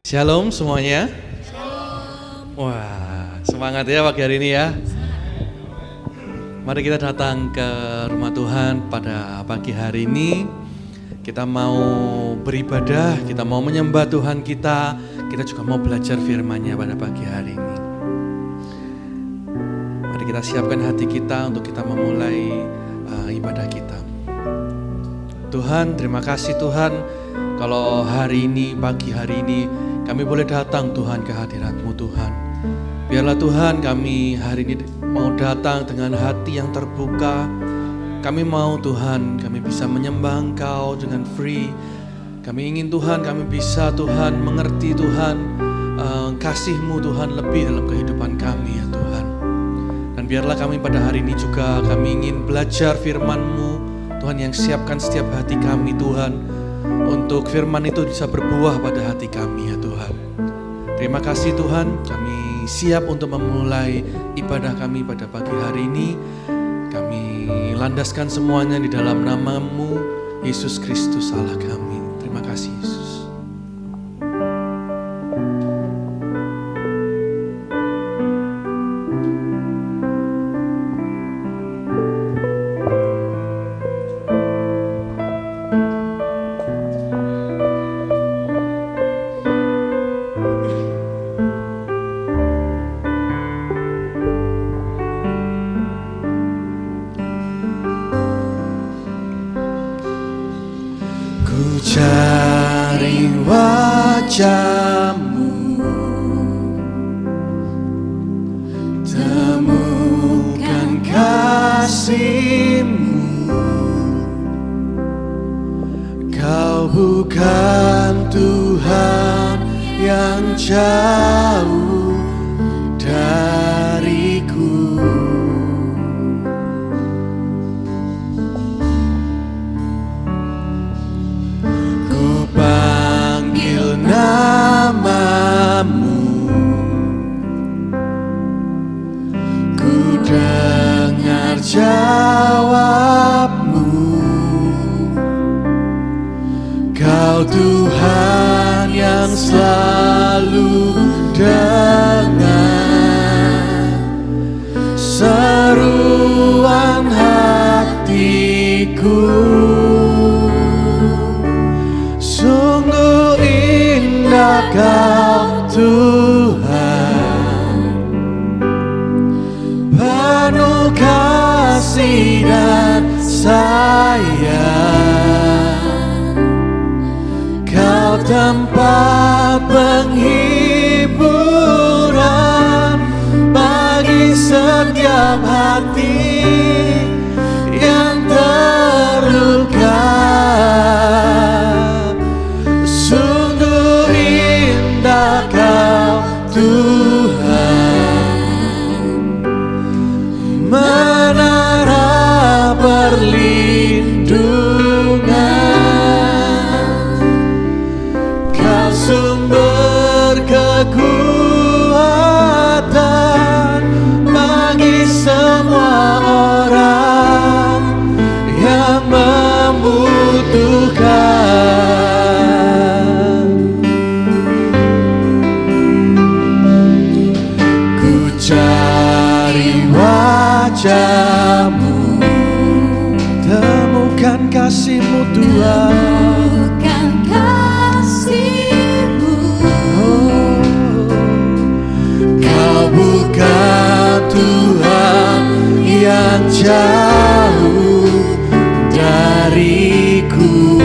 Shalom semuanya. Shalom. Wah, semangat ya pagi hari ini ya. Mari kita datang ke rumah Tuhan pada pagi hari ini. Kita mau beribadah, kita mau menyembah Tuhan kita juga mau belajar firman-Nya pada pagi hari ini. Mari kita siapkan hati kita untuk kita memulai ibadah kita. Tuhan, terima kasih Tuhan, kalau hari ini, pagi hari ini kami boleh datang Tuhan ke hadirat-Mu Tuhan. Biarlah Tuhan kami hari ini mau datang dengan hati yang terbuka. Kami mau Tuhan, kami bisa menyembah Engkau dengan free. Kami ingin Tuhan, kami bisa Tuhan mengerti Tuhan kasih-Mu Tuhan lebih dalam kehidupan kami ya Tuhan. Dan biarlah kami pada hari ini juga kami ingin belajar firman-Mu Tuhan, yang siapkan setiap hati kami Tuhan, untuk firman itu bisa berbuah pada hati kami ya Tuhan. Terima kasih Tuhan, kami siap untuk memulai ibadah kami pada pagi hari ini. Kami landaskan semuanya di dalam nama-Mu, Yesus Kristus Allah kami. Terima kasih Yesus. Cari wajah-Mu, temukan kasih-Mu. Kau bukan Tuhan yang jauh dariku. Nama-Mu, ku dengar jawab-Mu. Kau Tuhan yang selalu dengar seruan hatiku. Sungguh indah Kau Tuhan, penuh kasih dan sayang. Kau tempat penghiburan bagi setiap hati yang terluka. Kau Tuhan, menara perlindungan. Kau sumber kekuatan bagi semua orang yang membutuhkan. Wajah-Mu, temukan kasih-Mu Tuhan, temukan kasih-Mu. Kau bukan Tuhan yang jauh dariku.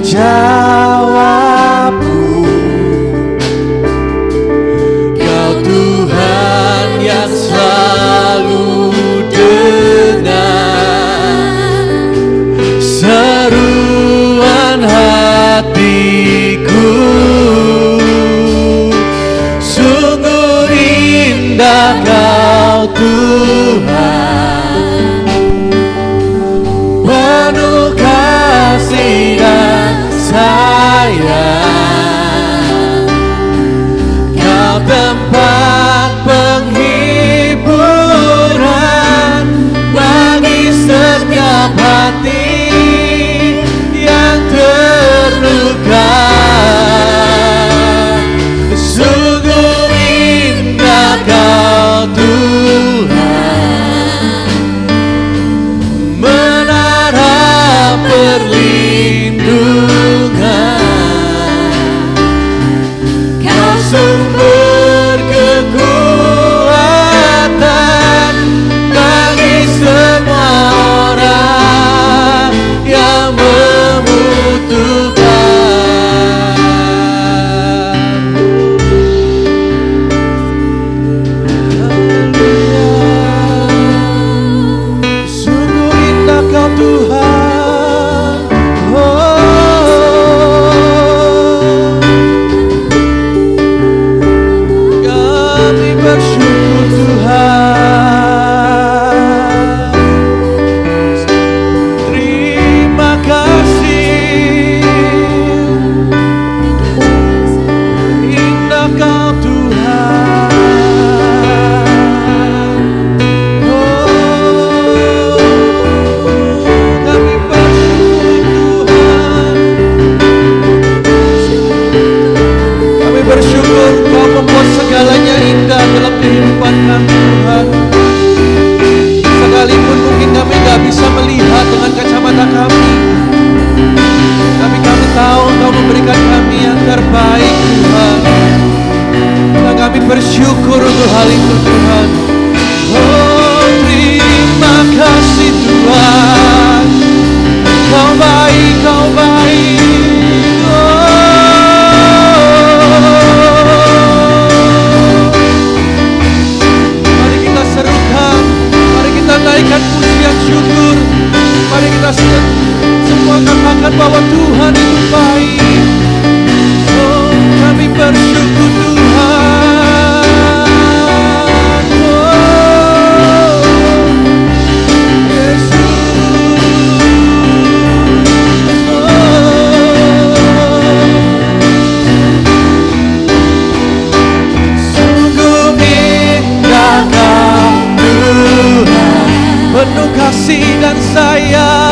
Jawab-Mu, Kau Tuhan yang selalu dengar seruan hatiku. Sungguh indah Kau Tuhan, penuh kasih dan sayang. tempat penghiburan bagi setiap hati yang terluka. Sungguh indah Kau Tuhan, menara perlindungan. Kau sumber kekuatan bagi semua orang yang membutuhkan. Sungguh indah Kau Tuhan. Kami bersyukur Tuhan. Terima kasih. Indah Kau Tuhan. Kami bersyukur Tuhan. Kami bersyukur Kau membuat segalanya indah dalam kehidupan kami Tuhan. Sekalipun mungkin kami gak bisa melihat dengan kacamata kami, tapi kami tahu Kau memberikan kami yang terbaik Tuhan. Dan kami bersyukur untuk hal itu Tuhan. Oh, terima kasih Tuhan. Kau baik, Kau baik. Mari kita serukan, mari kita naikkan pujian syukur. Mari kita semua katakan bahwa Tuhan itu baik. Oh, kami bersyukur Tuhan. Oh, Yesus. Sungguh indah Kau Tuhan, penuh kasih dan sayang.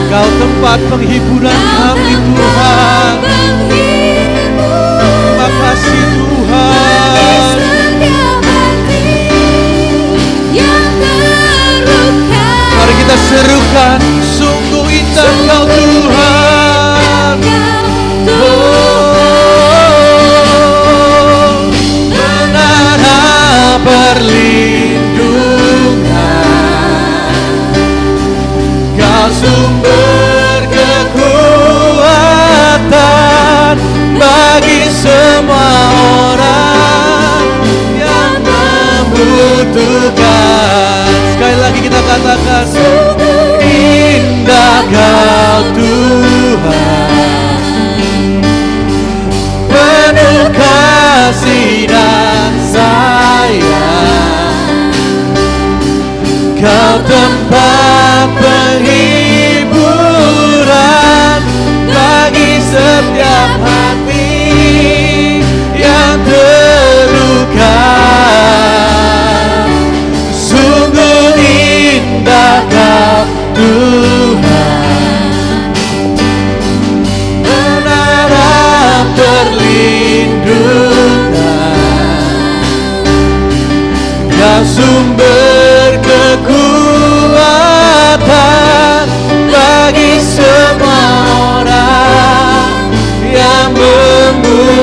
Kau tempat penghiburan kami Tuhan. Terima kasih Tuhan. Mari kita serukan, sungguh indah Kau Tuhan. Oh, menara perlindungan. Kau sumber kekuatan bagi semua orang yang membutuhkan. Sekali lagi kita katakan, indah Kau Tuhan, penuh kasih dan sayang. Kau tempat penghiburan bagi setiap hati yang terluka. Sungguh indah Kau Tuhan, menara perlindungan. Kau sumber kekuatan bagi semua orang yang membutuhkan.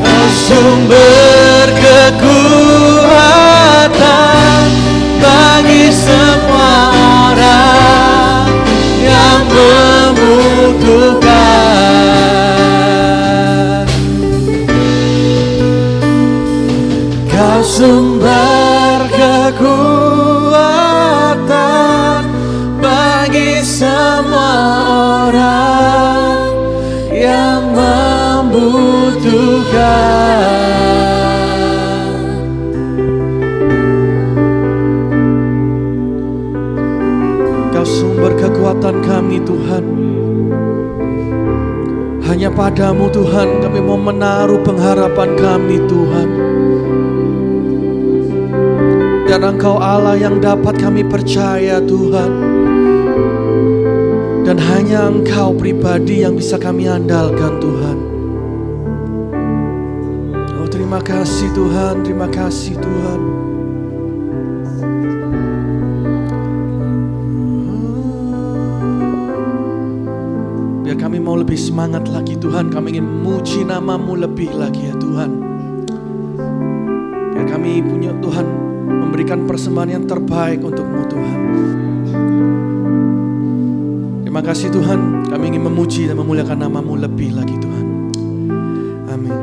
Kau sumber kekuatan bagi semua orang yang membutuhkan. Kau sumber kekuatan bagi semua orang yang membutuhkan. kekuatan kami Tuhan. Hanya padamu Tuhan kami mau menaruh pengharapan kami Tuhan. Dan Engkau Allah yang dapat kami percaya Tuhan. Dan hanya Engkau pribadi yang bisa kami andalkan Tuhan. Oh terima kasih Tuhan, terima kasih Tuhan. Biar kami mau lebih semangat lagi Tuhan. Kami ingin memuji nama-Mu lebih lagi ya Tuhan. Biar kami punya Tuhan memberikan persembahan yang terbaik untuk-Mu Tuhan. Terima kasih Tuhan. Kami ingin memuji dan memuliakan nama-Mu lebih lagi Tuhan. Amin.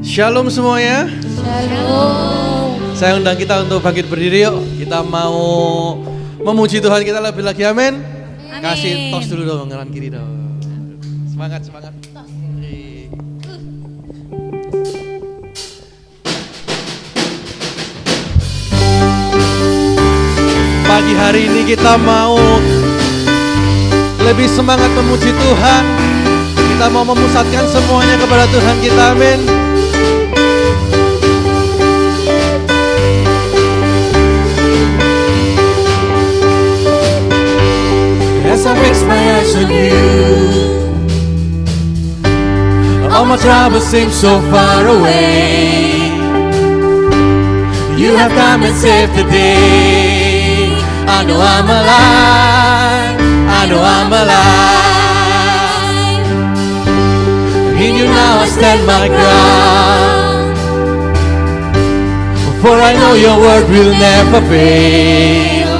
Shalom semuanya. Shalom. Saya undang kita untuk bangkit berdiri yuk. Kita mau memuji Tuhan kita lebih lagi. Amin. Kasih tos dulu dong, kanan kiri dong. Semangat, semangat. Pagi hari ini kita mau lebih semangat memuji Tuhan. Kita mau memusatkan semuanya kepada Tuhan kita. Amin. As I fix my eyes on you, all my troubles seem so far away. You have come and saved the day. I know I'm alive, I know I'm alive. In you now I stand my ground, for I know your word will never fail.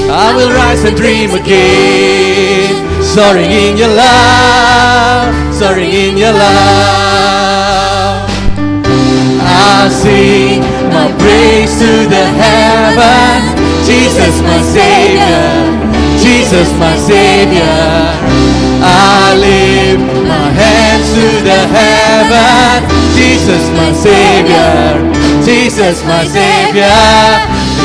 I will rise and dream again, soaring in your love, soaring in your love. I'll sing my praise to the heaven, Jesus my Savior, Jesus my Savior. I lift my hands to the heaven, Jesus my Savior, Jesus my Savior.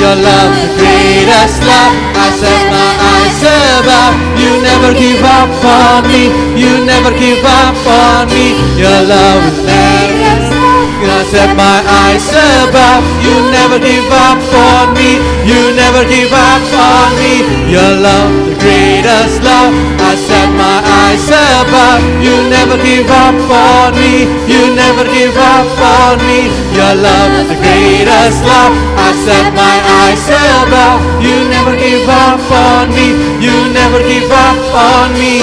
Your love, the greatest love, I set my eyes above. You never give up on me, you never give up on me. Your love is greatest love, I set my eyes above. You never give up on me, you never give up on me. Your love, the greatest love, I set my eyes above. You never give up on me, you never give up on me. Your love, the greatest love, I set my eyes above. You never give up on me, you never give up on me.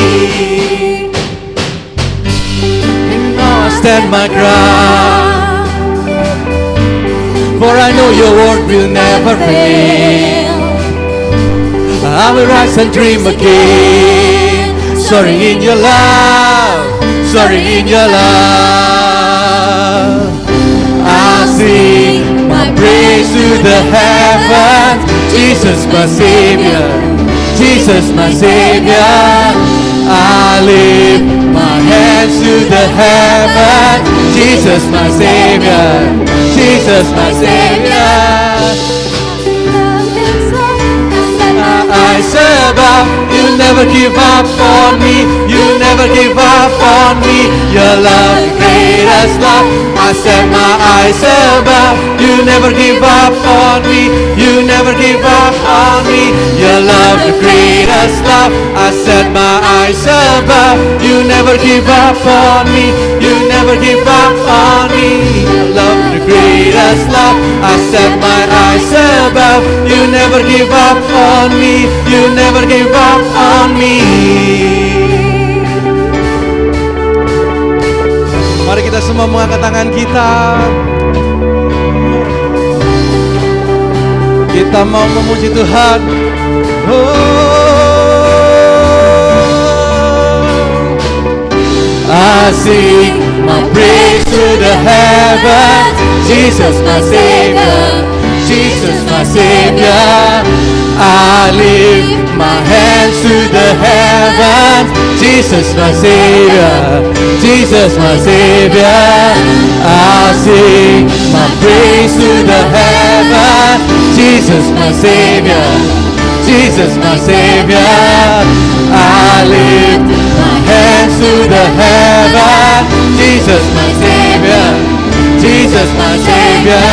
And now I stand my ground, for I know your word will never fail. I will rise and dream again, soaring in your love, soaring in your love. I'll sing my praise to the heavens, Jesus my Savior, Jesus my Savior. I lift my hands to the heavens, Jesus my Savior, Jesus my Savior. Eyes above, you never give up on me, you never give up on me. Your love, the greatest love, I set my eyes above. You never give up on me, you never give up on me. Your love, the greatest love, I set my eyes above. You never give up on me, you never give up on me. Your love, the greatest love, I set my eyes above. You never give up on me, you never give up on me. Mari kita semua mengangkat tangan kita. Kita mau memuji Tuhan. I sing my praise to the heavens, Jesus my Savior, Jesus my Savior. I lift my hands to the heavens, Jesus my Savior, Jesus my Savior. I sing my praise to the heavens, Jesus my Savior, Jesus my Savior. I lift my hands to the heaven. Jesus my Savior, Jesus my Savior.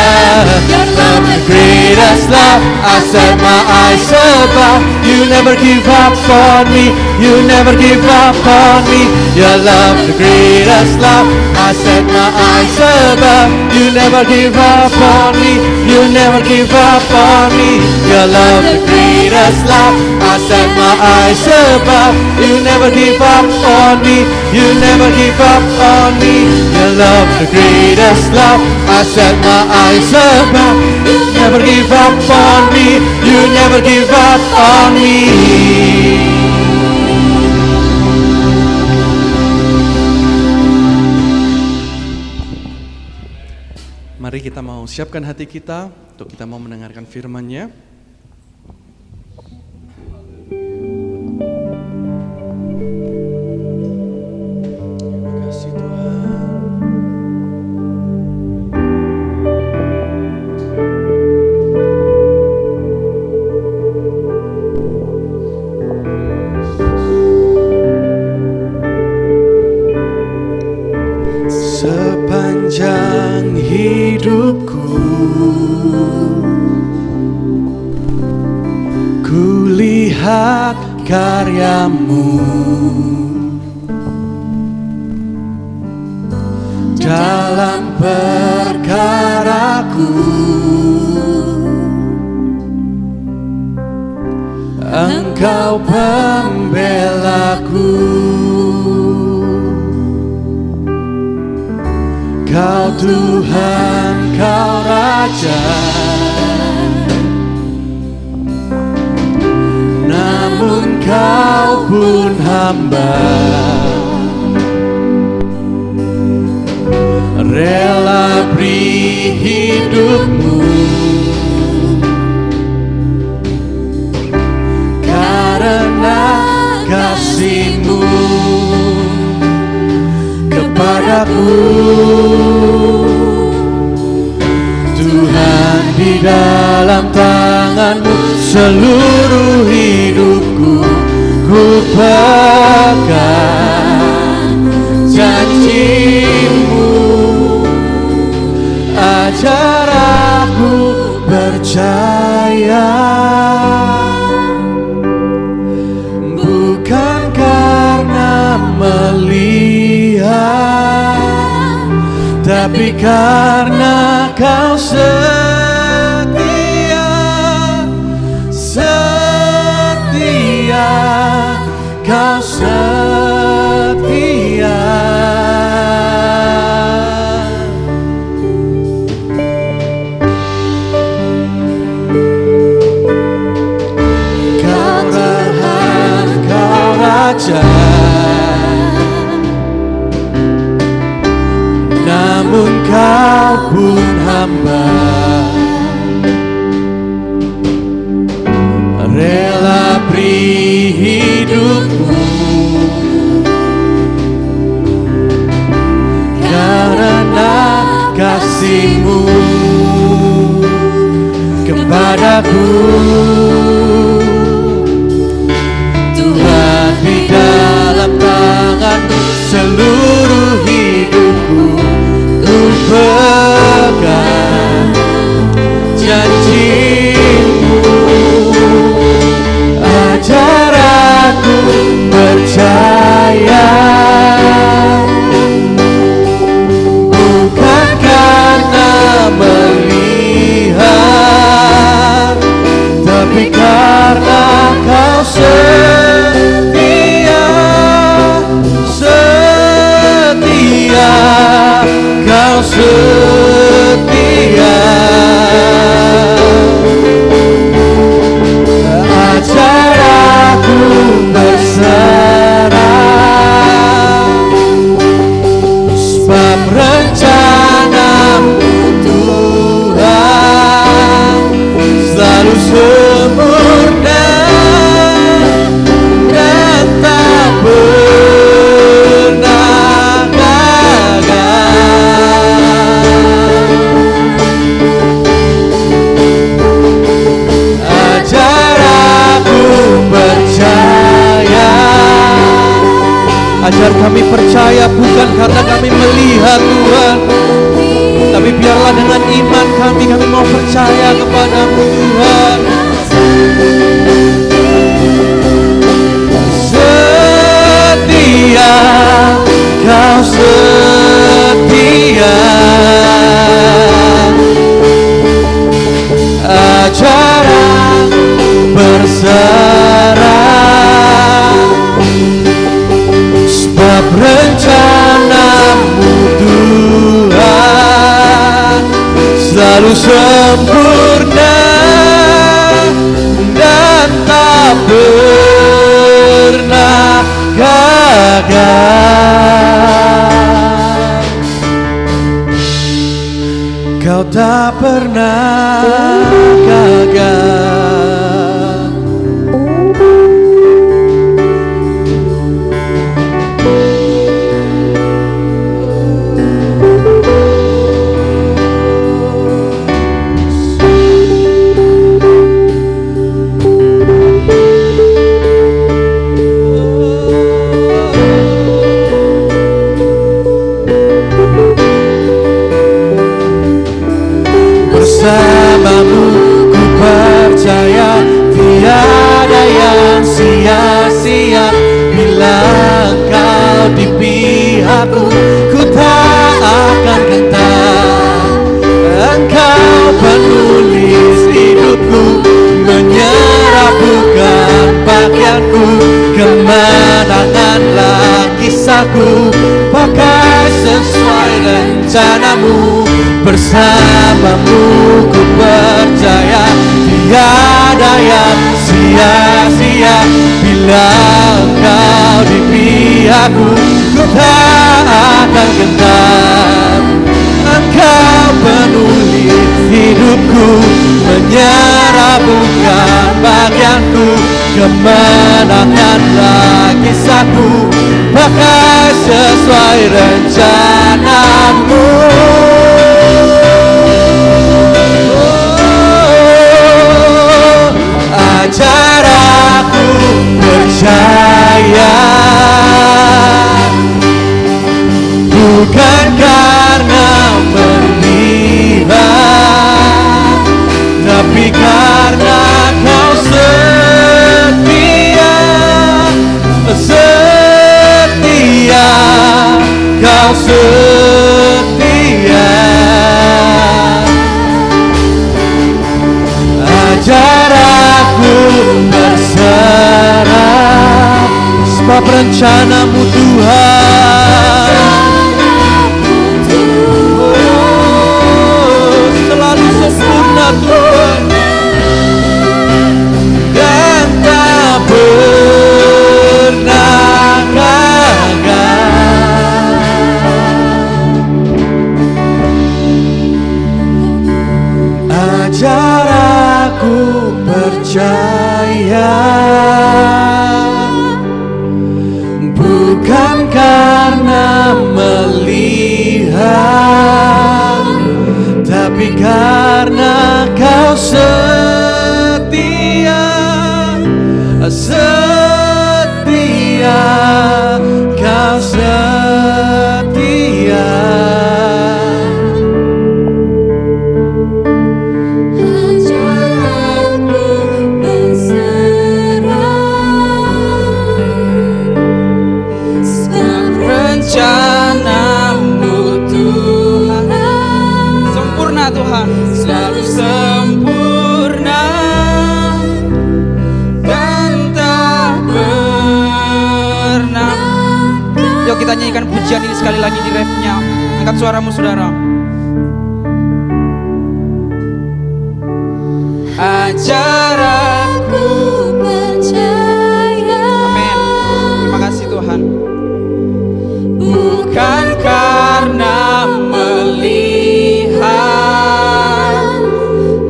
Your love the greatest love, I set my eyes above. You never give up on me, you never give up on me. Your love the greatest love, I set my eyes above. You never give up on me, you never give up on me. Your love the greatest love, I set my eyes above. You never give up on me, you never give up on me. Your love the greatest love, I set my eyes above. You never give up on me, you never give up on me. Mari kita mau siapkan hati kita untuk kita mau mendengarkan firman-Nya. Terima kasih Tuhan. Sepanjang hidupku kulihat karya-Mu dalam perkaraku. Engkau pembelaku, Kau Tuhan, Kau Raja. Namun Kau pun hamba, rela beri hidup-Mu karena kasih-Mu kepadaku. Tuhan, di dalam tangan-Mu seluruh hidupku ku pegang janji-Mu. Ajar aku percaya, bukan karena melihat, tapi karena Kau setia, setia, Kau setia. Kau Tuhan, Kau Raja. Namun Kau pun hamba, rela beri hidup-Mu karena kasih-Mu kepadaku. Tuhan, di dalam tangan-Mu seluruh hidupku ku pegang janji-Mu. Ajar aku percaya, bukan karena melihat, tapi Tuhan, kami percaya bukan karena kami melihat Tuhan, tapi biarlah dengan iman kami mau percaya kepadamu Tuhan. Setia, Kau setia, ajaran berserah, sebab rencanamu Tuhan selalu sempurna dan tak pernah gagal. Kau tak pernah gagal. Bersamamu ku percaya tiada yang sia-sia. Bila Engkau di pihakku, ku tak akan gentar. Engkau penulis hidupku, menyerah bukan pakaianku. Kemenanganlah kisahku, pakai sesuai rencanamu. Bersamamu ku percaya tiada yang sia-sia. Bila Engkau di pihakku, ku tak akan gentar. Engkau penulis hidupku, menyerah bukan bagianku. Kemenanganlah kisahku, pakai sesuai rencanamu. Ajar aku percaya, bukan karena melihat, tapi karena Kau setia, setia, Kau setia. Ajar aku berserah, sebab rencanamu Tuhan selalu sempurna Tuhan, dan tak pernah gagal. Ajar aku percaya, bukan karena melihat, tapi karena Kau setia, setia, Kau setia. Rencanamu Tuhan sempurna, Tuhan selalu sempurna dan tak pernah. Yuk kita nyanyikan pujian ini sekali lagi di refnya. Angkat suaramu saudara. Ajar aku percaya. Amin. Terima kasih Tuhan. Bukan karena melihat,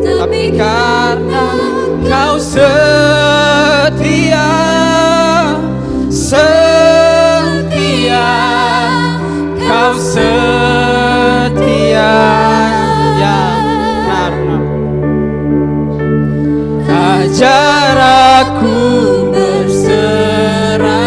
tapi karena Kau setia, setia, Kau setia. Ya benar. Ajar aku berserah,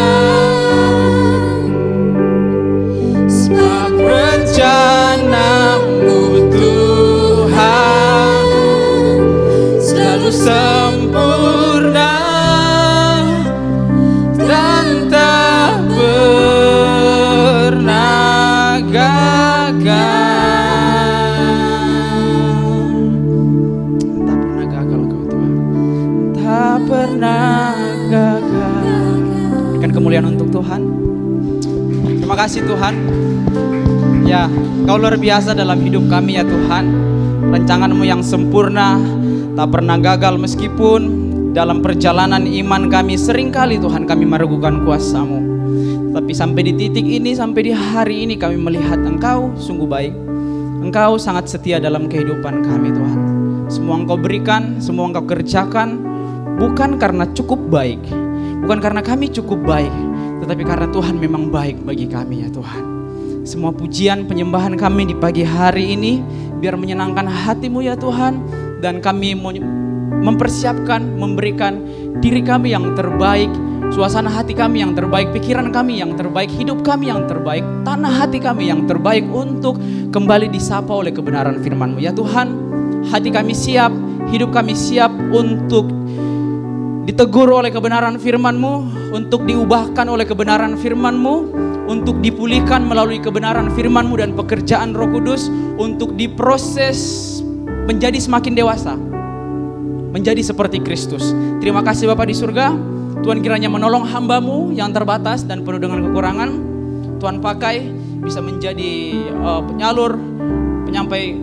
kasih Tuhan. Ya, Kau luar biasa dalam hidup kami ya Tuhan. Rancangan-Mu yang sempurna, tak pernah gagal meskipun dalam perjalanan iman kami seringkali Tuhan kami meragukan kuasa-Mu. Tapi sampai di titik ini, sampai di hari ini kami melihat Engkau sungguh baik. Engkau sangat setia dalam kehidupan kami Tuhan. Semua Engkau berikan, semua Engkau kerjakan, bukan karena cukup baik, bukan karena kami cukup baik, tetapi karena Tuhan memang baik bagi kami ya Tuhan. Semua pujian penyembahan kami di pagi hari ini biar menyenangkan hati-Mu ya Tuhan. Dan kami mempersiapkan, memberikan diri kami yang terbaik, suasana hati kami yang terbaik, pikiran kami yang terbaik, hidup kami yang terbaik, tanah hati kami yang terbaik untuk kembali disapa oleh kebenaran firman-Mu ya Tuhan. Hati kami siap, hidup kami siap untuk ditegur oleh kebenaran firman-Mu, untuk diubahkan oleh kebenaran firman-Mu, untuk dipulihkan melalui kebenaran firman-Mu dan pekerjaan Roh Kudus, untuk diproses menjadi semakin dewasa, menjadi seperti Kristus. Terima kasih Bapa di surga. Tuhan kiranya menolong hamba-Mu yang terbatas dan penuh dengan kekurangan. Tuhan pakai bisa menjadi penyalur, penyampai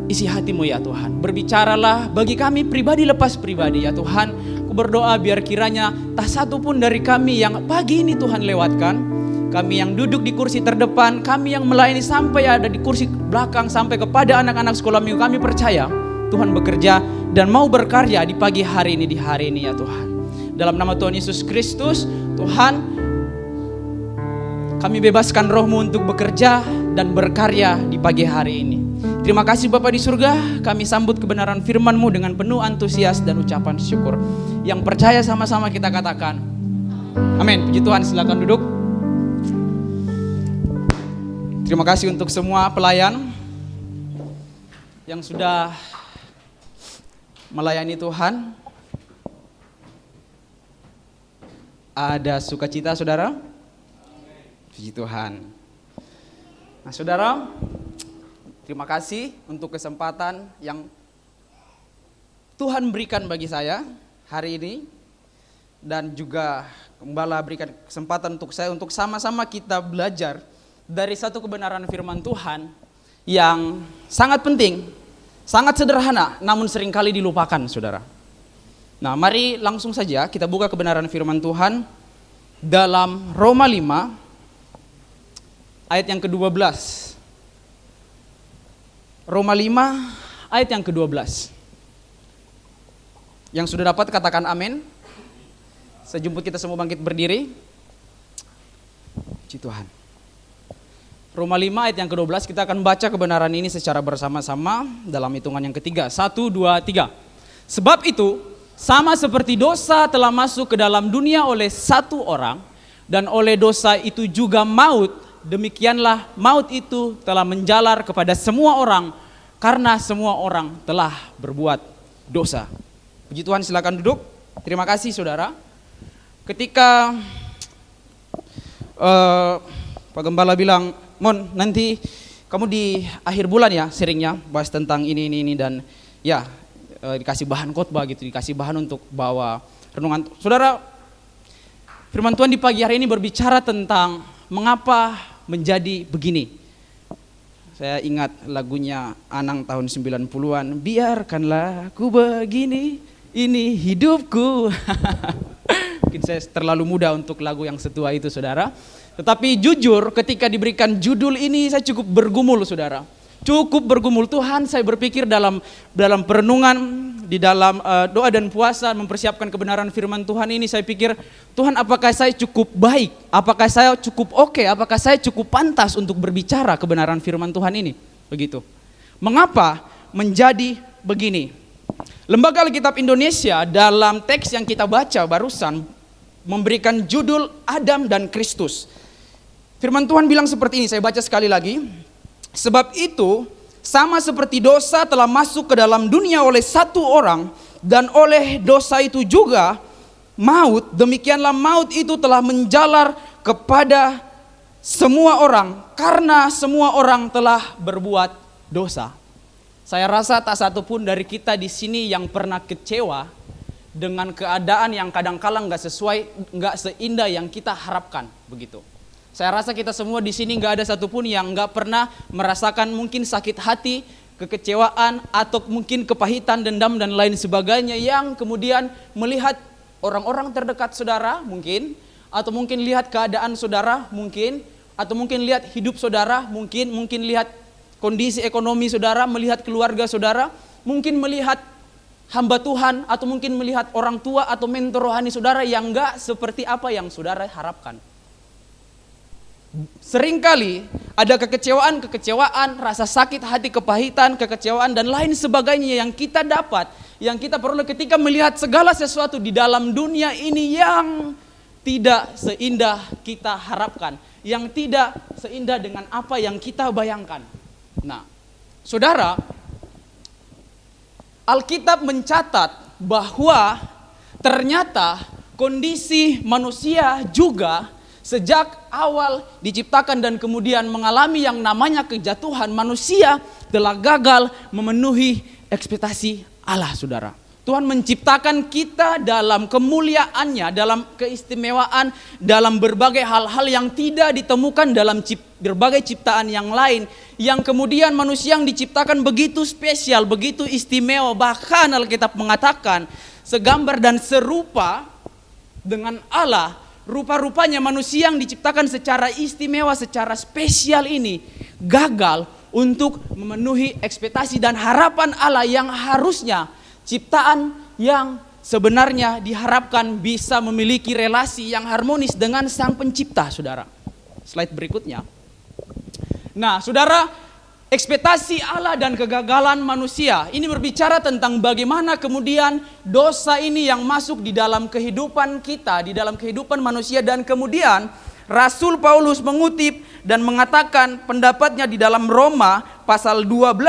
isi hati-Mu ya Tuhan. Berbicaralah bagi kami pribadi lepas pribadi ya Tuhan. Aku berdoa biar kiranya tak satu pun dari kami yang pagi ini Tuhan lewatkan, kami yang duduk di kursi terdepan, kami yang melayani sampai ada di kursi belakang, sampai kepada anak-anak sekolah minggu, kami percaya Tuhan bekerja dan mau berkarya di pagi hari ini, di hari ini ya Tuhan. Dalam nama Tuhan Yesus Kristus, Tuhan, kami bebaskan Roh-Mu untuk bekerja dan berkarya di pagi hari ini. Terima kasih Bapa di surga, kami sambut kebenaran firman-Mu dengan penuh antusias dan ucapan syukur. Yang percaya sama-sama kita katakan, amin. Puji Tuhan, silakan duduk. Terima kasih untuk semua pelayan yang sudah melayani Tuhan. Ada sukacita saudara? Puji Tuhan. Nah saudara, terima kasih untuk kesempatan yang Tuhan berikan bagi saya hari ini. Dan juga Gembala berikan kesempatan untuk saya untuk sama-sama kita belajar dari satu kebenaran firman Tuhan yang sangat penting, sangat sederhana, namun seringkali dilupakan saudara. Nah mari langsung saja kita buka kebenaran firman Tuhan dalam Roma 5 ayat yang ke-12. Roma 5 ayat yang ke-12. Yang sudah dapat katakan amin. Sejemput kita semua bangkit berdiri. Puji Tuhan. Roma 5 ayat yang ke-12, kita akan baca kebenaran ini secara bersama-sama dalam hitungan yang ketiga. 1, 2, 3. Sebab itu, sama seperti dosa telah masuk ke dalam dunia oleh satu orang, dan oleh dosa itu juga maut, demikianlah maut itu telah menjalar kepada semua orang, karena semua orang telah berbuat dosa. Puji Tuhan, silakan duduk. Terima kasih saudara. Ketika Pak Gembala bilang, Mon, nanti kamu di akhir bulan ya sharingnya bahas tentang ini dan ya dikasih bahan khotbah gitu, dikasih bahan untuk bawa renungan. Saudara, firman Tuhan di pagi hari ini berbicara tentang mengapa menjadi begini. Saya ingat lagunya Anang tahun 90-an, biarkanlah aku begini, ini hidupku. Mungkin saya terlalu muda untuk lagu yang setua itu saudara. Tetapi jujur ketika diberikan judul ini saya cukup bergumul saudara. Cukup bergumul. Tuhan, saya berpikir dalam perenungan, di dalam doa dan puasa mempersiapkan kebenaran firman Tuhan ini, saya pikir Tuhan, apakah saya cukup baik? Apakah saya cukup oke? Apakah saya cukup pantas untuk berbicara kebenaran firman Tuhan ini? Begitu. Mengapa menjadi begini? Lembaga Alkitab Indonesia dalam teks yang kita baca barusan memberikan judul Adam dan Kristus. Firman Tuhan bilang seperti ini, saya baca sekali lagi. Sebab itu, sama seperti dosa telah masuk ke dalam dunia oleh satu orang, dan oleh dosa itu juga maut, demikianlah maut itu telah menjalar kepada semua orang, karena semua orang telah berbuat dosa. Saya rasa tak satu pun dari kita di sini yang pernah kecewa dengan keadaan yang kadang-kala nggak sesuai, nggak seindah yang kita harapkan, begitu. Saya rasa kita semua di sini nggak ada satupun yang nggak pernah merasakan mungkin sakit hati, kekecewaan, atau mungkin kepahitan, dendam, dan lain sebagainya yang kemudian melihat orang-orang terdekat saudara mungkin, atau mungkin lihat keadaan saudara mungkin, atau mungkin lihat hidup saudara mungkin lihat kondisi ekonomi saudara, melihat keluarga saudara, mungkin melihat hamba Tuhan, atau mungkin melihat orang tua atau mentor rohani saudara yang nggak seperti apa yang saudara harapkan. Seringkali ada kekecewaan, rasa sakit hati, kepahitan, kekecewaan, dan lain sebagainya yang kita dapat, yang kita perlu ketika melihat segala sesuatu di dalam dunia ini yang tidak seindah kita harapkan, yang tidak seindah dengan apa yang kita bayangkan. Nah, saudara, Alkitab mencatat bahwa ternyata kondisi manusia juga sejak awal diciptakan dan kemudian mengalami yang namanya kejatuhan, manusia telah gagal memenuhi ekspektasi Allah, saudara. Tuhan menciptakan kita dalam kemuliaannya, dalam keistimewaan, dalam berbagai hal-hal yang tidak ditemukan dalam berbagai ciptaan yang lain. Yang kemudian manusia yang diciptakan begitu spesial, begitu istimewa. Bahkan Alkitab mengatakan segambar dan serupa dengan Allah. Rupa-rupanya manusia yang diciptakan secara istimewa, secara spesial ini gagal untuk memenuhi ekspektasi dan harapan Allah yang harusnya ciptaan yang sebenarnya diharapkan bisa memiliki relasi yang harmonis dengan Sang Pencipta, saudara. Slide berikutnya. Nah, saudara, ekspektasi Allah dan kegagalan manusia ini berbicara tentang bagaimana kemudian dosa ini yang masuk di dalam kehidupan kita, di dalam kehidupan manusia, dan kemudian Rasul Paulus mengutip dan mengatakan pendapatnya di dalam Roma pasal 5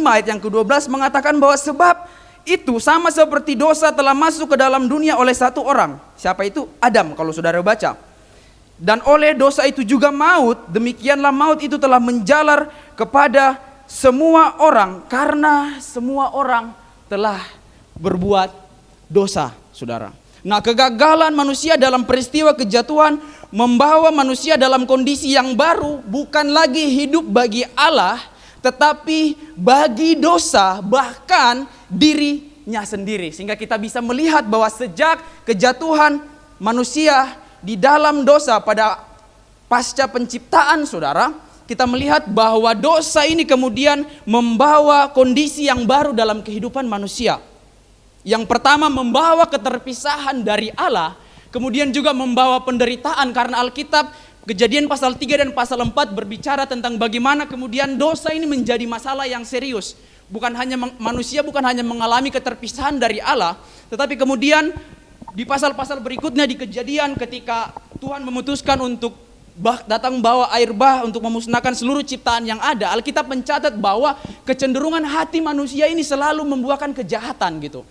ayat yang ke-12 mengatakan bahwa sebab itu sama seperti dosa telah masuk ke dalam dunia oleh satu orang. Siapa itu? Adam, kalau saudara baca. Dan oleh dosa itu juga maut, demikianlah maut itu telah menjalar kepada semua orang karena semua orang telah berbuat dosa, saudara. Nah, kegagalan manusia dalam peristiwa kejatuhan membawa manusia dalam kondisi yang baru, bukan lagi hidup bagi Allah, tetapi bagi dosa, bahkan dirinya sendiri. Sehingga kita bisa melihat bahwa sejak kejatuhan manusia di dalam dosa pada pasca penciptaan, saudara, kita melihat bahwa dosa ini kemudian membawa kondisi yang baru dalam kehidupan manusia. Yang pertama, membawa keterpisahan dari Allah, kemudian juga membawa penderitaan, karena Alkitab Kejadian pasal 3 dan pasal 4 berbicara tentang bagaimana kemudian dosa ini menjadi masalah yang serius. Bukan hanya manusia bukan hanya mengalami keterpisahan dari Allah, tetapi kemudian di pasal-pasal berikutnya di Kejadian ketika Tuhan memutuskan untuk datang bawa air bah untuk memusnahkan seluruh ciptaan yang ada, Alkitab mencatat bahwa kecenderungan hati manusia ini selalu membuahkan kejahatan gitu.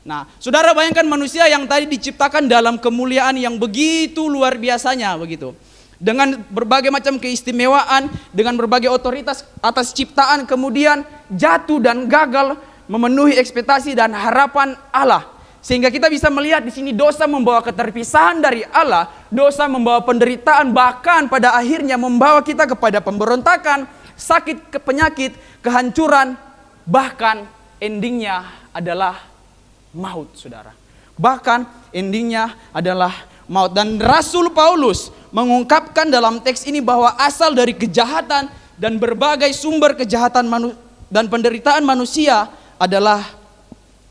Nah, saudara bayangkan manusia yang tadi diciptakan dalam kemuliaan yang begitu luar biasanya begitu. Dengan berbagai macam keistimewaan, dengan berbagai otoritas atas ciptaan, kemudian jatuh dan gagal memenuhi ekspektasi dan harapan Allah. Sehingga kita bisa melihat di sini dosa membawa keterpisahan dari Allah, dosa membawa penderitaan, bahkan pada akhirnya membawa kita kepada pemberontakan, sakit, penyakit, kehancuran, bahkan endingnya adalah maut, saudara. Bahkan endingnya adalah maut. Dan Rasul Paulus mengungkapkan dalam teks ini bahwa asal dari kejahatan dan berbagai sumber kejahatan dan penderitaan manusia adalah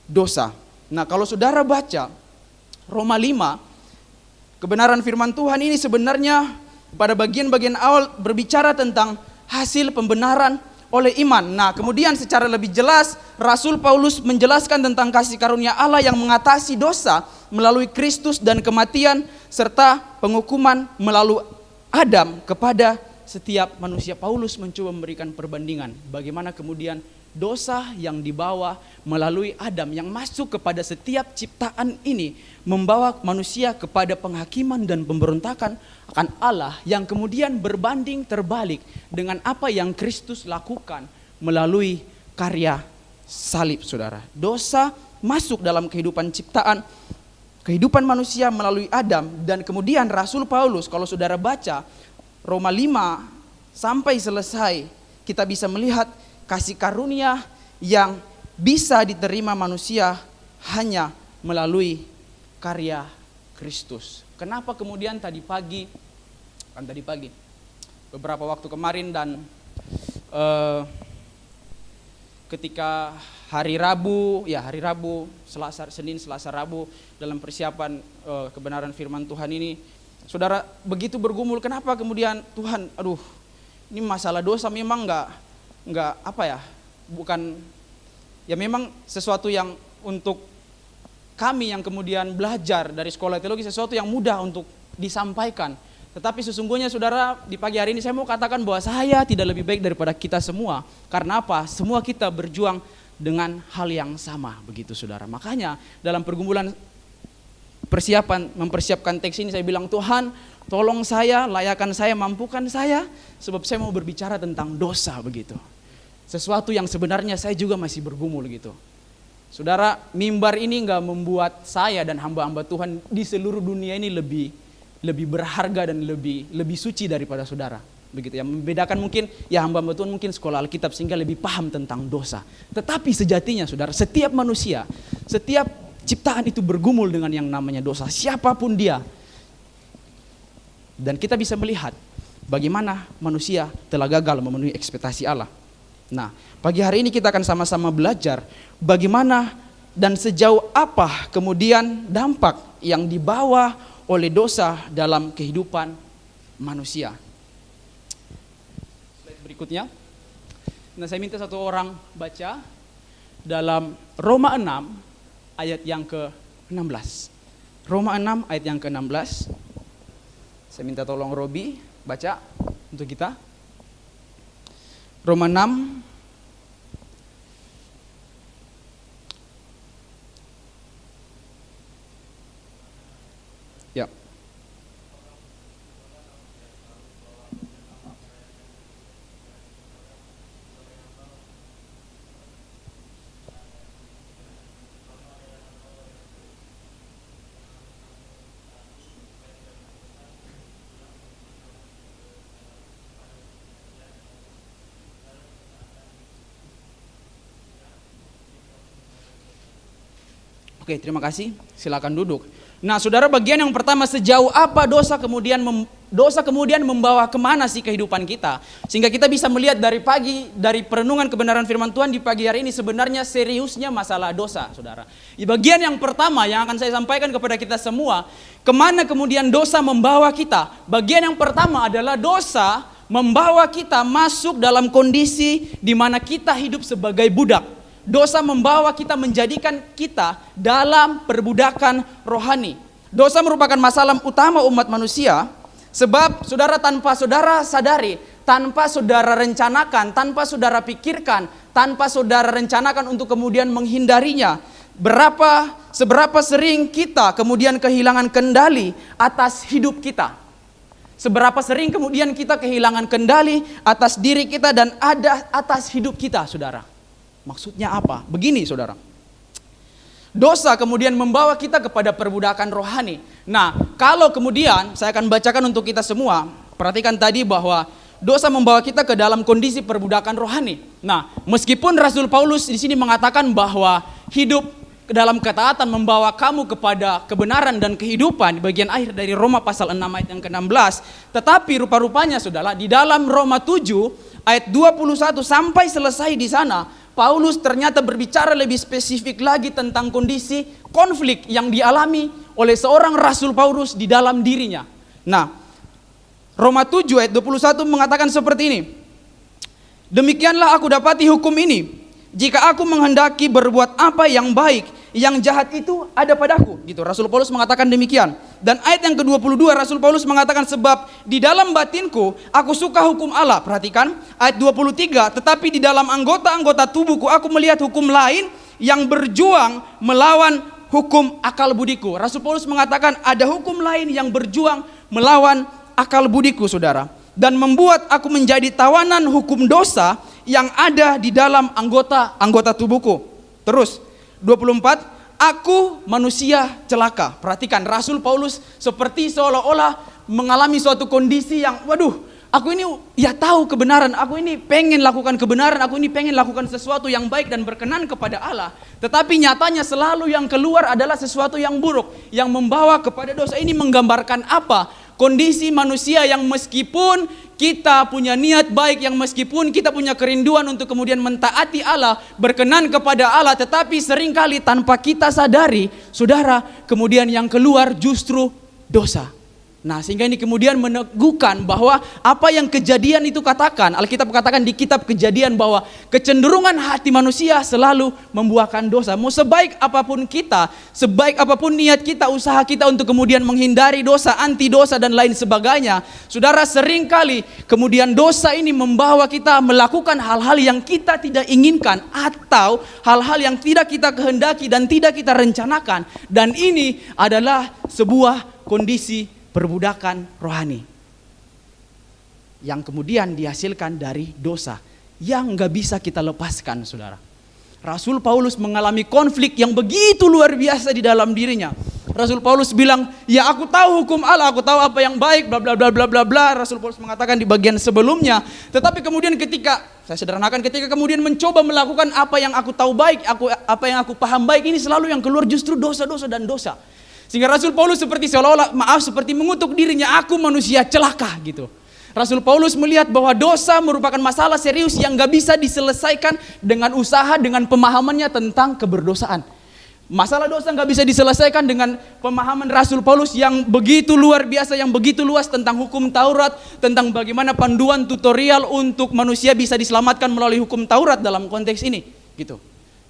dosa. Nah, kalau saudara baca Roma 5, kebenaran firman Tuhan ini sebenarnya pada bagian-bagian awal berbicara tentang hasil pembenaran oleh iman. Nah, kemudian secara lebih jelas Rasul Paulus menjelaskan tentang kasih karunia Allah yang mengatasi dosa melalui Kristus dan kematian serta penghukuman melalui Adam kepada setiap manusia. Paulus mencoba memberikan perbandingan bagaimana kemudian dosa yang dibawa melalui Adam yang masuk kepada setiap ciptaan ini membawa manusia kepada penghakiman dan pemberontakan akan Allah yang kemudian berbanding terbalik dengan apa yang Kristus lakukan melalui karya salib, saudara. Dosa masuk dalam kehidupan ciptaan kehidupan manusia melalui Adam, dan kemudian Rasul Paulus, kalau saudara baca Roma 5 sampai selesai, kita bisa melihat kasih karunia yang bisa diterima manusia hanya melalui karya Kristus. Kenapa kemudian tadi pagi, beberapa waktu kemarin dan ketika hari Rabu, Selasa, Senin, Selasa, Rabu dalam persiapan kebenaran firman Tuhan ini, saudara begitu bergumul, kenapa kemudian Tuhan, ini masalah dosa memang enggak bukan ya memang sesuatu yang untuk kami yang kemudian belajar dari sekolah teologi sesuatu yang mudah untuk disampaikan. Tetapi sesungguhnya saudara, di pagi hari ini saya mau katakan bahwa saya tidak lebih baik daripada kita semua. Karena apa? Semua kita berjuang dengan hal yang sama, begitu saudara. Makanya dalam pergumulan mempersiapkan teks ini, saya bilang, Tuhan tolong saya, layakan saya, mampukan saya, sebab saya mau berbicara tentang dosa, begitu. Sesuatu yang sebenarnya saya juga masih bergumul gitu. Saudara, mimbar ini enggak membuat saya dan hamba-hamba Tuhan di seluruh dunia ini lebih berharga dan lebih suci daripada saudara. Begitu, yang membedakan mungkin ya hamba-hamba Tuhan mungkin sekolah Alkitab sehingga lebih paham tentang dosa. Tetapi sejatinya saudara, setiap manusia, setiap ciptaan itu bergumul dengan yang namanya dosa, siapapun dia. Dan kita bisa melihat bagaimana manusia telah gagal memenuhi ekspektasi Allah. Nah, pagi hari ini kita akan sama-sama belajar bagaimana dan sejauh apa kemudian dampak yang dibawa oleh dosa dalam kehidupan manusia. Slide berikutnya. Nah, saya minta satu orang baca dalam Roma 6 ayat yang ke-16. Roma 6 ayat yang ke-16. Saya minta tolong Robi baca untuk kita. Roma 6 ya. Oke, terima kasih. Silakan duduk. Nah, saudara, bagian yang pertama, sejauh apa dosa kemudian membawa kemana sih kehidupan kita? Sehingga kita bisa melihat dari perenungan kebenaran firman Tuhan di pagi hari ini sebenarnya seriusnya masalah dosa, saudara. Di bagian yang pertama yang akan saya sampaikan kepada kita semua, kemana kemudian dosa membawa kita? Bagian yang pertama adalah dosa membawa kita masuk dalam kondisi di mana kita hidup sebagai budak. Dosa membawa kita, menjadikan kita dalam perbudakan rohani. Dosa merupakan masalah utama umat manusia, sebab saudara, tanpa saudara sadari, tanpa saudara rencanakan, tanpa saudara pikirkan, tanpa saudara rencanakan untuk kemudian menghindarinya, seberapa sering kita kemudian kehilangan kendali atas hidup kita. Seberapa sering kemudian kita kehilangan kendali atas diri kita dan atas hidup kita, saudara. Maksudnya apa? Begini saudara, dosa kemudian membawa kita kepada perbudakan rohani. Nah, kalau kemudian saya akan bacakan untuk kita semua, perhatikan tadi bahwa dosa membawa kita ke dalam kondisi perbudakan rohani. Nah, meskipun Rasul Paulus di sini mengatakan bahwa hidup dalam ketaatan membawa kamu kepada kebenaran dan kehidupan, di bagian akhir dari Roma pasal 6 ayat yang ke-16, tetapi rupa-rupanya saudara, di dalam Roma 7 ayat 21 sampai selesai di sana, Paulus ternyata berbicara lebih spesifik lagi tentang kondisi konflik yang dialami oleh seorang Rasul Paulus di dalam dirinya. Nah, Roma 7 ayat 21 mengatakan seperti ini. Demikianlah aku dapati hukum ini, jika aku menghendaki berbuat apa yang baik, yang jahat itu ada padaku. Gitu, Rasul Paulus mengatakan demikian. Dan ayat yang ke-22 Rasul Paulus mengatakan, sebab di dalam batinku aku suka hukum Allah. Perhatikan ayat 23, tetapi di dalam anggota-anggota tubuhku aku melihat hukum lain yang berjuang melawan hukum akal budiku. Rasul Paulus mengatakan ada hukum lain yang berjuang melawan akal budiku, saudara, dan membuat aku menjadi tawanan hukum dosa yang ada di dalam anggota tubuhku. Terus 24, aku manusia celaka. Perhatikan, Rasul Paulus seperti seolah-olah mengalami suatu kondisi yang, waduh, aku ini ya tahu kebenaran, aku ini pengen lakukan kebenaran, aku ini pengen lakukan sesuatu yang baik dan berkenan kepada Allah. Tetapi nyatanya selalu yang keluar adalah sesuatu yang buruk, yang membawa kepada dosa. Ini menggambarkan apa? Kondisi manusia yang meskipun kita punya niat baik, yang meskipun kita punya kerinduan untuk kemudian mentaati Allah, berkenan kepada Allah, tetapi seringkali tanpa kita sadari, saudara, kemudian yang keluar justru dosa. Nah, sehingga ini kemudian meneguhkan bahwa apa yang Kejadian itu katakan, Alkitab katakan di kitab Kejadian bahwa kecenderungan hati manusia selalu membuahkan dosa. Mau sebaik apapun kita, sebaik apapun niat kita, usaha kita untuk kemudian menghindari dosa, anti dosa dan lain sebagainya, saudara, seringkali kemudian dosa ini membawa kita melakukan hal-hal yang kita tidak inginkan atau hal-hal yang tidak kita kehendaki dan tidak kita rencanakan. Dan ini adalah sebuah kondisi perbudakan rohani yang kemudian dihasilkan dari dosa yang gak bisa kita lepaskan, saudara. Rasul Paulus mengalami konflik yang begitu luar biasa di dalam dirinya. Rasul Paulus bilang, ya aku tahu hukum Allah, aku tahu apa yang baik, bla bla bla bla bla bla. Rasul Paulus mengatakan di bagian sebelumnya. Tetapi kemudian ketika, saya sederhanakan, ketika kemudian mencoba melakukan apa yang aku tahu baik, apa yang aku paham baik, ini selalu yang keluar justru dosa-dosa dan dosa. Sehingga Rasul Paulus seperti seolah-olah, seperti mengutuk dirinya, aku manusia celaka gitu. Rasul Paulus melihat bahwa dosa merupakan masalah serius yang gak bisa diselesaikan dengan usaha, dengan pemahamannya tentang keberdosaan. Masalah dosa gak bisa diselesaikan dengan pemahaman Rasul Paulus yang begitu luar biasa, yang begitu luas tentang hukum Taurat, tentang bagaimana panduan tutorial untuk manusia bisa diselamatkan melalui hukum Taurat dalam konteks ini gitu.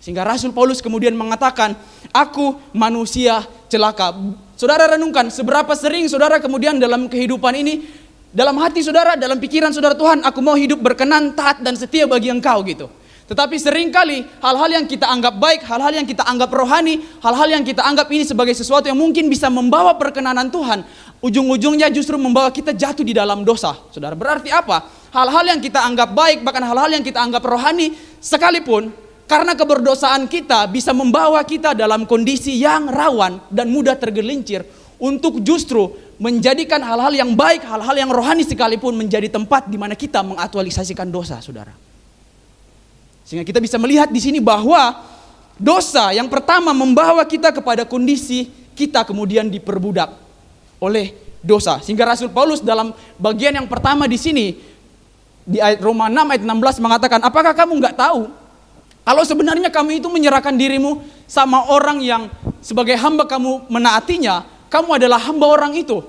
Sehingga Rasul Paulus kemudian mengatakan, aku manusia celaka. Saudara renungkan, seberapa sering saudara kemudian dalam kehidupan ini, dalam hati saudara, dalam pikiran saudara, Tuhan, aku mau hidup berkenan, taat dan setia bagi Engkau gitu. Tetapi seringkali hal-hal yang kita anggap baik, hal-hal yang kita anggap rohani, hal-hal yang kita anggap ini sebagai sesuatu yang mungkin bisa membawa perkenanan Tuhan, ujung-ujungnya justru membawa kita jatuh di dalam dosa. Saudara, berarti apa? Hal-hal yang kita anggap baik, bahkan hal-hal yang kita anggap rohani, sekalipun karena keberdosaan kita bisa membawa kita dalam kondisi yang rawan dan mudah tergelincir untuk justru menjadikan hal-hal yang baik, hal-hal yang rohani sekalipun menjadi tempat di mana kita mengaktualisasikan dosa, saudara. Sehingga kita bisa melihat di sini bahwa dosa yang pertama membawa kita kepada kondisi kita kemudian diperbudak oleh dosa. Sehingga Rasul Paulus dalam bagian yang pertama di sini di ayat Roma 6 ayat 16 mengatakan, apakah kamu nggak tahu kalau sebenarnya kamu itu menyerahkan dirimu sama orang yang sebagai hamba kamu menaatinya, kamu adalah hamba orang itu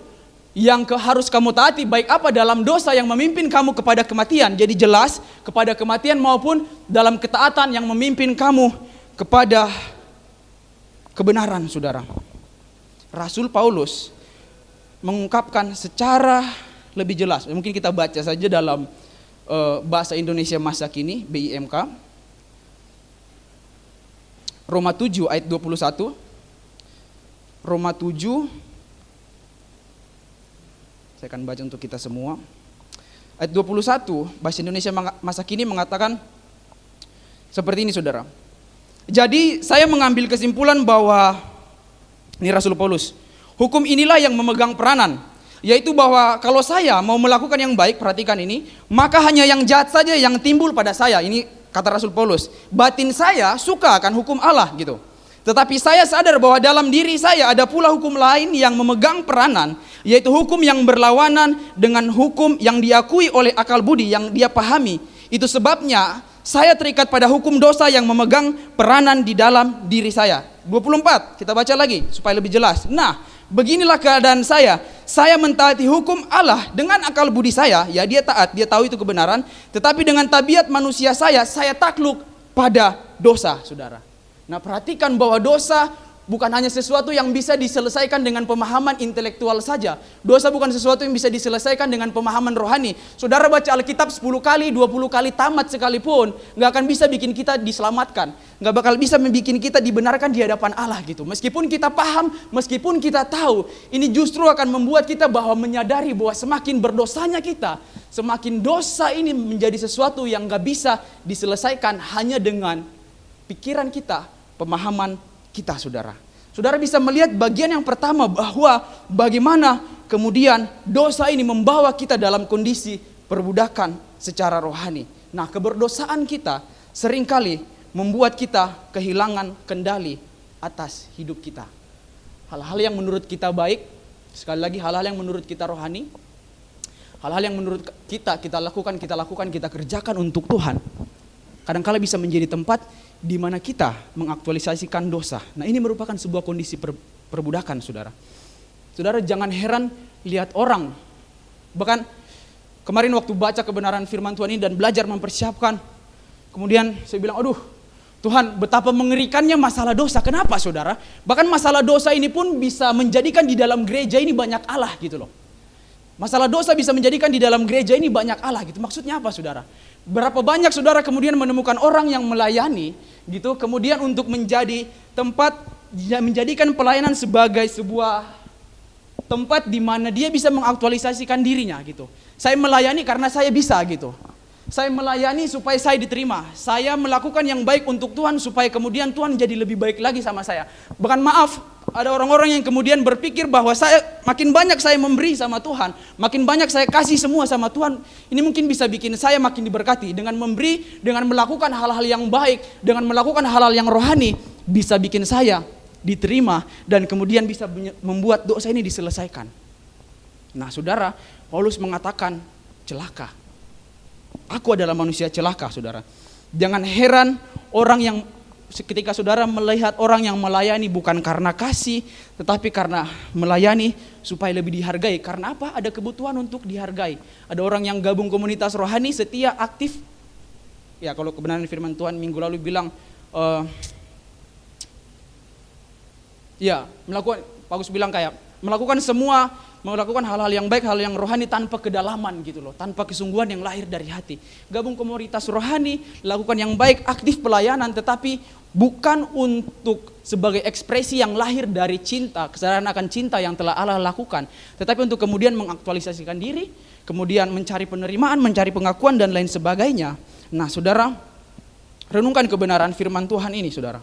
yang harus kamu taati, baik apa dalam dosa yang memimpin kamu kepada kematian. Jadi jelas kepada kematian maupun dalam ketaatan yang memimpin kamu kepada kebenaran, saudara. Rasul Paulus mengungkapkan secara lebih jelas. Mungkin kita baca saja dalam bahasa Indonesia masa kini, BIMK. Roma 7 ayat 21. Roma 7. Saya akan baca untuk kita semua. Ayat 21, bahasa Indonesia masa kini mengatakan seperti ini, saudara. Jadi saya mengambil kesimpulan bahwa, ini Rasul Paulus, hukum inilah yang memegang peranan, yaitu bahwa kalau saya mau melakukan yang baik, perhatikan ini, maka hanya yang jahat saja yang timbul pada saya. Ini kata Rasul Paulus, batin saya suka akan hukum Allah gitu. Tetapi saya sadar bahwa dalam diri saya ada pula hukum lain yang memegang peranan, yaitu hukum yang berlawanan dengan hukum yang diakui oleh akal budi yang dia pahami. Itu sebabnya saya terikat pada hukum dosa yang memegang peranan di dalam diri saya. 24, kita baca lagi supaya lebih jelas. Nah, beginilah keadaan saya. Saya mentaati hukum Allah dengan akal budi saya, ya dia taat, dia tahu itu kebenaran. Tetapi dengan tabiat manusia saya takluk pada dosa, saudara. Nah, perhatikan bahwa dosa bukan hanya sesuatu yang bisa diselesaikan dengan pemahaman intelektual saja. Dosa bukan sesuatu yang bisa diselesaikan dengan pemahaman rohani. Saudara baca Alkitab 10 kali, 20 kali tamat sekalipun, gak akan bisa bikin kita diselamatkan. Gak bakal bisa membuat kita dibenarkan di hadapan Allah gitu. Meskipun kita paham, meskipun kita tahu, ini justru akan membuat kita bahwa menyadari bahwa semakin berdosanya kita, semakin dosa ini menjadi sesuatu yang gak bisa diselesaikan hanya dengan pikiran kita, pemahaman kita, saudara. Saudara bisa melihat bagian yang pertama bahwa bagaimana kemudian dosa ini membawa kita dalam kondisi perbudakan secara rohani. Nah, keberdosaan kita seringkali membuat kita kehilangan kendali atas hidup kita. Hal-hal yang menurut kita baik, sekali lagi hal-hal yang menurut kita rohani, hal-hal yang menurut kita lakukan, kita kerjakan untuk Tuhan, kadangkala bisa menjadi tempat di mana kita mengaktualisasikan dosa. Nah, ini merupakan sebuah kondisi perbudakan, saudara. Saudara jangan heran lihat orang. Bahkan kemarin waktu baca kebenaran firman Tuhan ini dan belajar mempersiapkan, kemudian saya bilang, aduh Tuhan, betapa mengerikannya masalah dosa. Kenapa, saudara? Bahkan masalah dosa ini pun bisa menjadikan di dalam gereja ini banyak Allah gitu loh. Masalah dosa bisa menjadikan di dalam gereja ini banyak Allah gitu. Maksudnya apa, saudara? Berapa banyak saudara kemudian menemukan orang yang melayani gitu, kemudian untuk menjadi tempat, menjadikan pelayanan sebagai sebuah tempat di mana dia bisa mengaktualisasikan dirinya gitu. Saya melayani karena saya bisa gitu. Saya melayani supaya saya diterima. Saya melakukan yang baik untuk Tuhan supaya kemudian Tuhan jadi lebih baik lagi sama saya. Bahkan maaf, ada orang-orang yang kemudian berpikir bahwa saya makin banyak saya memberi sama Tuhan, makin banyak saya kasih semua sama Tuhan, ini mungkin bisa bikin saya makin diberkati. Dengan memberi, dengan melakukan hal-hal yang baik, dengan melakukan hal-hal yang rohani, bisa bikin saya diterima dan kemudian bisa membuat dosa ini diselesaikan. Nah, saudara, Paulus mengatakan celaka. Aku adalah manusia celaka, saudara. Jangan heran orang yang ketika saudara melihat orang yang melayani bukan karena kasih, tetapi karena melayani supaya lebih dihargai. Karena apa? Ada kebutuhan untuk dihargai. Ada orang yang gabung komunitas rohani, setia, aktif. Ya, kalau kebenaran firman Tuhan minggu lalu bilang, Paulus bilang kayak melakukan hal-hal yang baik, hal yang rohani tanpa kedalaman gitu loh, tanpa kesungguhan yang lahir dari hati. Gabung komunitas rohani, lakukan yang baik, aktif pelayanan, tetapi bukan untuk sebagai ekspresi yang lahir dari cinta, kesadaran akan cinta yang telah Allah lakukan, tetapi untuk kemudian mengaktualisasikan diri, kemudian mencari penerimaan, mencari pengakuan dan lain sebagainya. Nah, saudara, renungkan kebenaran firman Tuhan ini, saudara.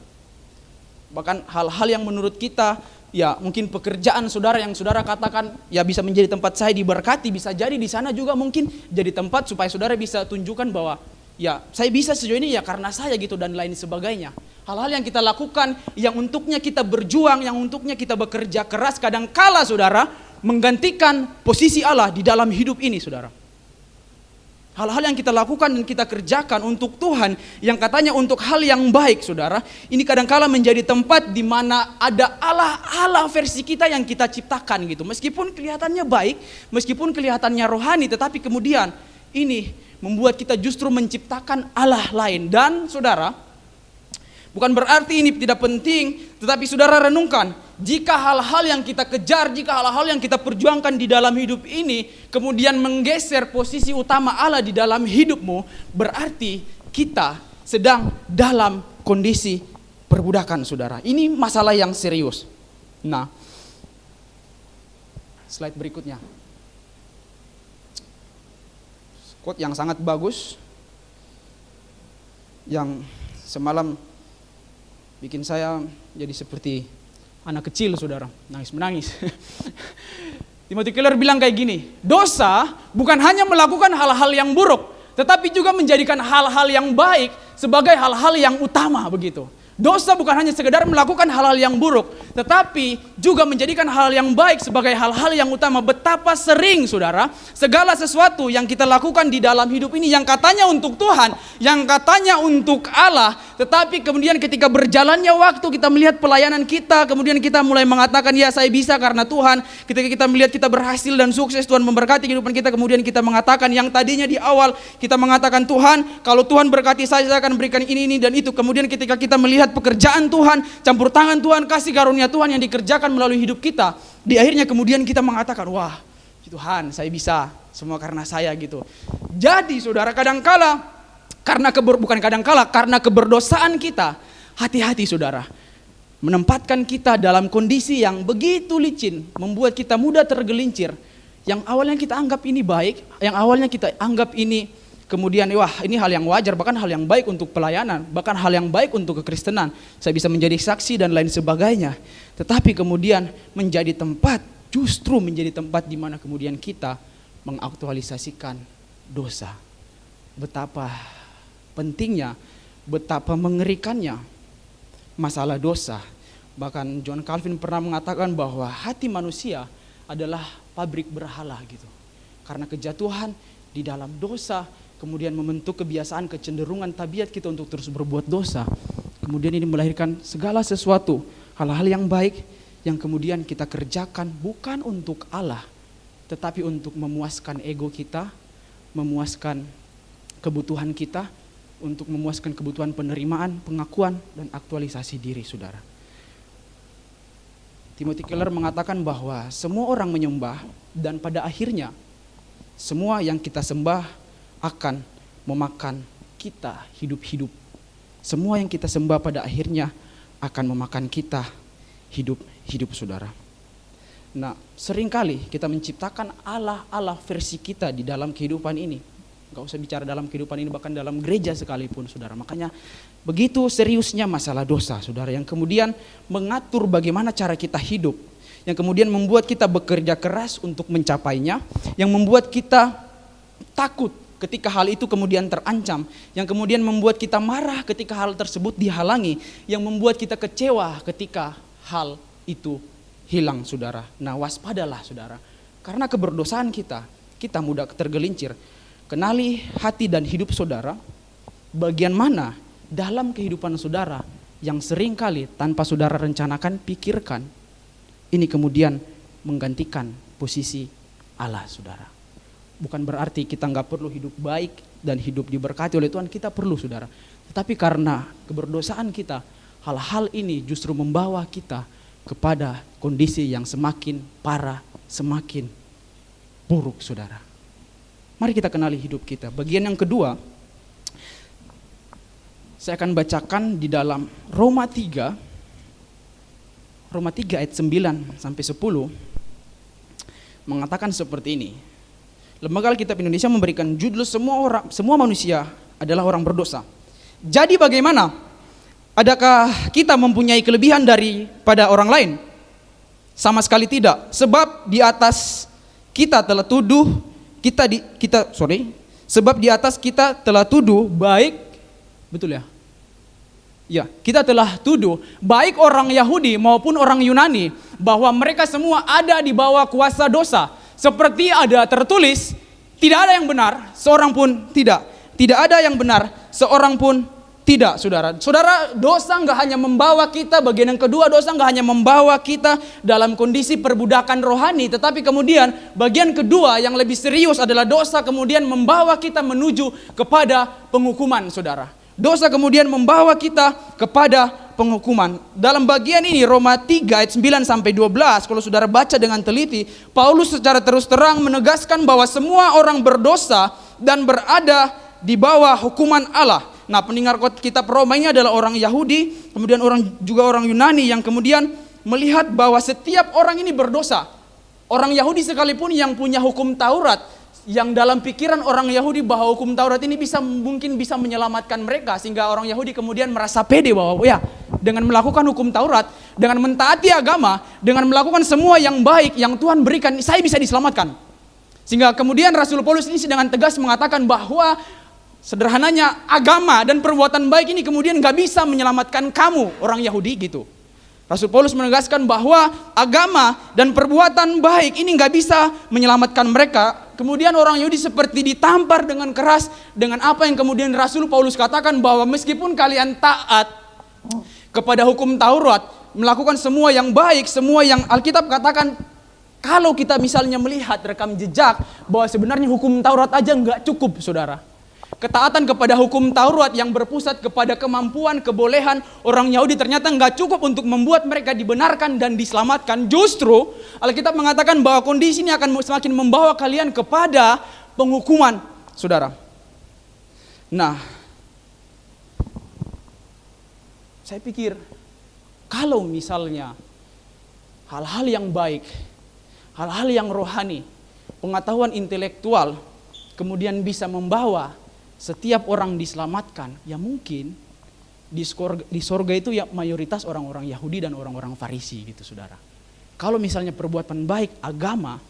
Bahkan hal-hal yang menurut kita, ya mungkin pekerjaan saudara yang saudara katakan ya bisa menjadi tempat saya diberkati, bisa jadi di sana juga mungkin jadi tempat supaya saudara bisa tunjukkan bahwa ya saya bisa sejauh ini ya karena saya gitu dan lain sebagainya. Hal-hal yang kita lakukan yang untuknya kita berjuang, yang untuknya kita bekerja keras, kadangkala saudara menggantikan posisi Allah di dalam hidup ini, saudara. Hal-hal yang kita lakukan dan kita kerjakan untuk Tuhan yang katanya untuk hal yang baik, saudara, ini kadangkala menjadi tempat di mana ada Allah versi kita yang kita ciptakan gitu. Meskipun kelihatannya baik, meskipun kelihatannya rohani, tetapi kemudian ini membuat kita justru menciptakan Allah lain. Dan saudara, bukan berarti ini tidak penting, tetapi saudara renungkan, jika hal-hal yang kita kejar, jika hal-hal yang kita perjuangkan di dalam hidup ini kemudian menggeser posisi utama Allah di dalam hidupmu, berarti kita sedang dalam kondisi perbudakan, saudara. Ini masalah yang serius. Nah, slide berikutnya. Quote yang sangat bagus, yang semalam bikin saya jadi seperti anak kecil, saudara, nangis-menangis. Timothy Keller bilang kayak gini, dosa bukan hanya melakukan hal-hal yang buruk, tetapi juga menjadikan hal-hal yang baik sebagai hal-hal yang utama begitu. Dosa bukan hanya sekedar melakukan hal-hal yang buruk, tetapi juga menjadikan hal yang baik sebagai hal-hal yang utama. Betapa sering, saudara, segala sesuatu yang kita lakukan di dalam hidup ini yang katanya untuk Tuhan, yang katanya untuk Allah, tetapi kemudian ketika berjalannya waktu kita melihat pelayanan kita, kemudian kita mulai mengatakan ya saya bisa karena Tuhan. Ketika kita melihat kita berhasil dan sukses, Tuhan memberkati kehidupan kita, kemudian kita mengatakan yang tadinya di awal kita mengatakan Tuhan, kalau Tuhan berkati saya akan berikan ini dan itu. Kemudian ketika kita melihat pekerjaan Tuhan, campur tangan Tuhan, kasih karunia Tuhan yang dikerjakan melalui hidup kita, di akhirnya kemudian kita mengatakan, wah Tuhan saya bisa, semua karena saya gitu. Jadi saudara, kadangkala karena keberdosaan kita, hati-hati saudara, menempatkan kita dalam kondisi yang begitu licin, membuat kita mudah tergelincir. Yang awalnya kita anggap ini baik, yang awalnya kita anggap ini kemudian wah ini hal yang wajar, bahkan hal yang baik untuk pelayanan, bahkan hal yang baik untuk kekristenan. Saya bisa menjadi saksi dan lain sebagainya. Tetapi kemudian menjadi tempat, justru menjadi tempat di mana kemudian kita mengaktualisasikan dosa. Betapa pentingnya, betapa mengerikannya masalah dosa. Bahkan John Calvin pernah mengatakan bahwa hati manusia adalah pabrik berhala gitu. Karena kejatuhan di dalam dosa, kemudian membentuk kebiasaan, kecenderungan tabiat kita untuk terus berbuat dosa. Kemudian ini melahirkan segala sesuatu, hal-hal yang baik yang kemudian kita kerjakan bukan untuk Allah, tetapi untuk memuaskan ego kita, memuaskan kebutuhan kita, untuk memuaskan kebutuhan penerimaan, pengakuan, dan aktualisasi diri, saudara. Timothy Keller mengatakan bahwa semua orang menyembah dan pada akhirnya semua yang kita sembah akan memakan kita hidup-hidup. Semua yang kita sembah pada akhirnya akan memakan kita hidup-hidup, saudara. Nah, seringkali kita menciptakan Allah versi kita di dalam kehidupan ini. Gak usah bicara dalam kehidupan ini, bahkan dalam gereja sekalipun, saudara. Makanya begitu seriusnya masalah dosa, saudara, yang kemudian mengatur bagaimana cara kita hidup, yang kemudian membuat kita bekerja keras untuk mencapainya, yang membuat kita takut ketika hal itu kemudian terancam, yang kemudian membuat kita marah ketika hal tersebut dihalangi, yang membuat kita kecewa ketika hal itu hilang, saudara. Nah, waspadalah, saudara, karena keberdosaan kita mudah tergelincir. Kenali hati dan hidup saudara, bagian mana dalam kehidupan saudara yang seringkali tanpa saudara rencanakan, pikirkan, ini kemudian menggantikan posisi Allah, saudara. Bukan berarti kita nggak perlu hidup baik dan hidup diberkati oleh Tuhan, kita perlu, saudara. Tetapi karena keberdosaan kita, hal-hal ini justru membawa kita kepada kondisi yang semakin parah, semakin buruk, saudara. Mari kita kenali hidup kita. Bagian yang kedua, saya akan bacakan di dalam Roma 3 ayat 9 sampai 10, mengatakan seperti ini. Lembaga Alkitab Indonesia memberikan judul semua manusia adalah orang berdosa. Jadi bagaimana? Adakah kita mempunyai kelebihan daripada orang lain? Sama sekali tidak. Sebab di atas kita telah tuduh sebab di atas kita telah tuduh baik, betul ya? Ya, kita telah tuduh baik orang Yahudi maupun orang Yunani bahwa mereka semua ada di bawah kuasa dosa. Seperti ada tertulis, tidak ada yang benar, seorang pun tidak. Tidak ada yang benar, seorang pun tidak, saudara. Saudara, dosa nggak hanya membawa kita, bagian yang kedua, dosa nggak hanya membawa kita dalam kondisi perbudakan rohani, tetapi kemudian bagian kedua yang lebih serius adalah dosa kemudian membawa kita menuju kepada penghukuman, saudara. Dosa kemudian membawa kita kepada penghukuman. Dalam bagian ini Roma 3 ayat 9 sampai 12, kalau saudara baca dengan teliti, Paulus secara terus terang menegaskan bahwa semua orang berdosa dan berada di bawah hukuman Allah. Nah, pendengar kitab Roma ini adalah orang Yahudi, kemudian juga orang Yunani yang kemudian melihat bahwa setiap orang ini berdosa. Orang Yahudi sekalipun yang punya hukum Taurat, yang dalam pikiran orang Yahudi bahwa hukum Taurat ini mungkin bisa menyelamatkan mereka, sehingga orang Yahudi kemudian merasa pede bahwa ya, dengan melakukan hukum Taurat, dengan mentaati agama, dengan melakukan semua yang baik yang Tuhan berikan, saya bisa diselamatkan. Sehingga kemudian Rasul Paulus ini dengan tegas mengatakan bahwa sederhananya agama dan perbuatan baik ini kemudian gak bisa menyelamatkan kamu, orang Yahudi gitu. Rasul Paulus menegaskan bahwa agama dan perbuatan baik ini gak bisa menyelamatkan mereka. Kemudian orang Yahudi seperti ditampar dengan keras dengan apa yang kemudian Rasul Paulus katakan bahwa meskipun kalian taat kepada hukum Taurat, melakukan semua yang baik, semua yang Alkitab katakan, kalau kita misalnya melihat rekam jejak bahwa sebenarnya hukum Taurat aja gak cukup, saudara. Ketaatan kepada hukum Taurat yang berpusat kepada kemampuan, kebolehan orang Yahudi ternyata nggak cukup untuk membuat mereka dibenarkan dan diselamatkan. Justru Alkitab mengatakan bahwa kondisi ini akan semakin membawa kalian kepada penghukuman, saudara. Nah, saya pikir kalau misalnya hal-hal yang baik, hal-hal yang rohani, pengetahuan intelektual kemudian bisa membawa setiap orang diselamatkan, ya mungkin di sorga itu ya mayoritas orang-orang Yahudi dan orang-orang Farisi gitu saudara. Kalau misalnya perbuatan baik, agama,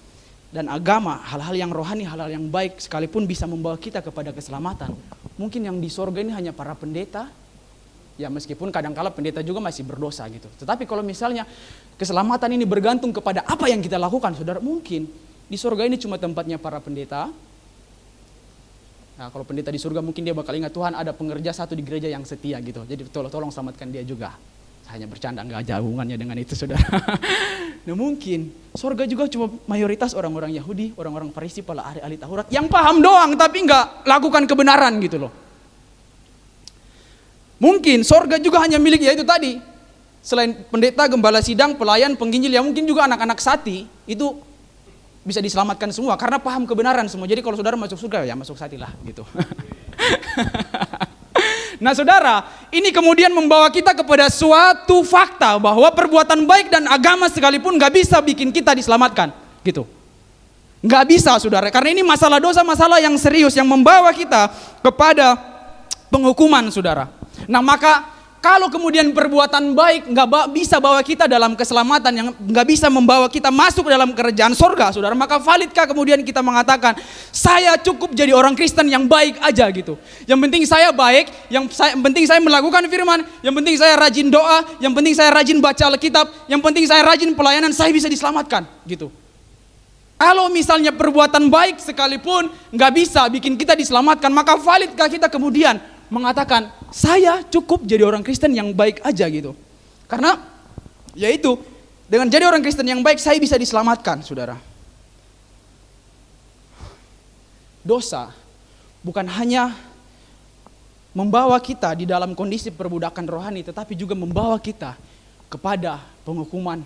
hal-hal yang rohani, hal-hal yang baik sekalipun bisa membawa kita kepada keselamatan. Mungkin yang di sorga ini hanya para pendeta, ya meskipun kadangkala pendeta juga masih berdosa gitu. Tetapi kalau misalnya keselamatan ini bergantung kepada apa yang kita lakukan, saudara, mungkin di sorga ini cuma tempatnya para pendeta. Nah, kalau pendeta di surga mungkin dia bakal ingat, Tuhan ada pengerja satu di gereja yang setia gitu. Jadi tolong selamatkan dia juga. Saya hanya bercanda, nggak ada hubungannya dengan itu saudara. Nah mungkin surga juga cuma mayoritas orang-orang Yahudi, orang-orang Farisi, para ahli Taurat yang paham doang tapi nggak lakukan kebenaran gitu loh. Mungkin surga juga hanya milik ya itu tadi. Selain pendeta, gembala sidang, pelayan, penginjil, ya mungkin juga anak-anak sati itu bisa diselamatkan semua karena paham kebenaran semua. Jadi kalau saudara masuk surga ya masuk sati lah gitu. Nah saudara, ini kemudian membawa kita kepada suatu fakta bahwa perbuatan baik dan agama sekalipun gak bisa bikin kita diselamatkan gitu. Gak bisa saudara, karena ini masalah dosa, masalah yang serius yang membawa kita kepada penghukuman saudara. Nah maka kalau kemudian perbuatan baik nggak bisa bawa kita dalam keselamatan, yang nggak bisa membawa kita masuk dalam kerajaan sorga, saudara, maka validkah kemudian kita mengatakan saya cukup jadi orang Kristen yang baik aja gitu? Yang penting saya baik, yang penting saya melakukan firman, yang penting saya rajin doa, yang penting saya rajin baca Alkitab, yang penting saya rajin pelayanan, saya bisa diselamatkan gitu. Kalau misalnya perbuatan baik sekalipun nggak bisa bikin kita diselamatkan, maka validkah kita kemudian mengatakan saya cukup jadi orang Kristen yang baik aja gitu? Karena yaitu dengan jadi orang Kristen yang baik saya bisa diselamatkan saudara. Dosa bukan hanya membawa kita di dalam kondisi perbudakan rohani, tetapi juga membawa kita kepada penghukuman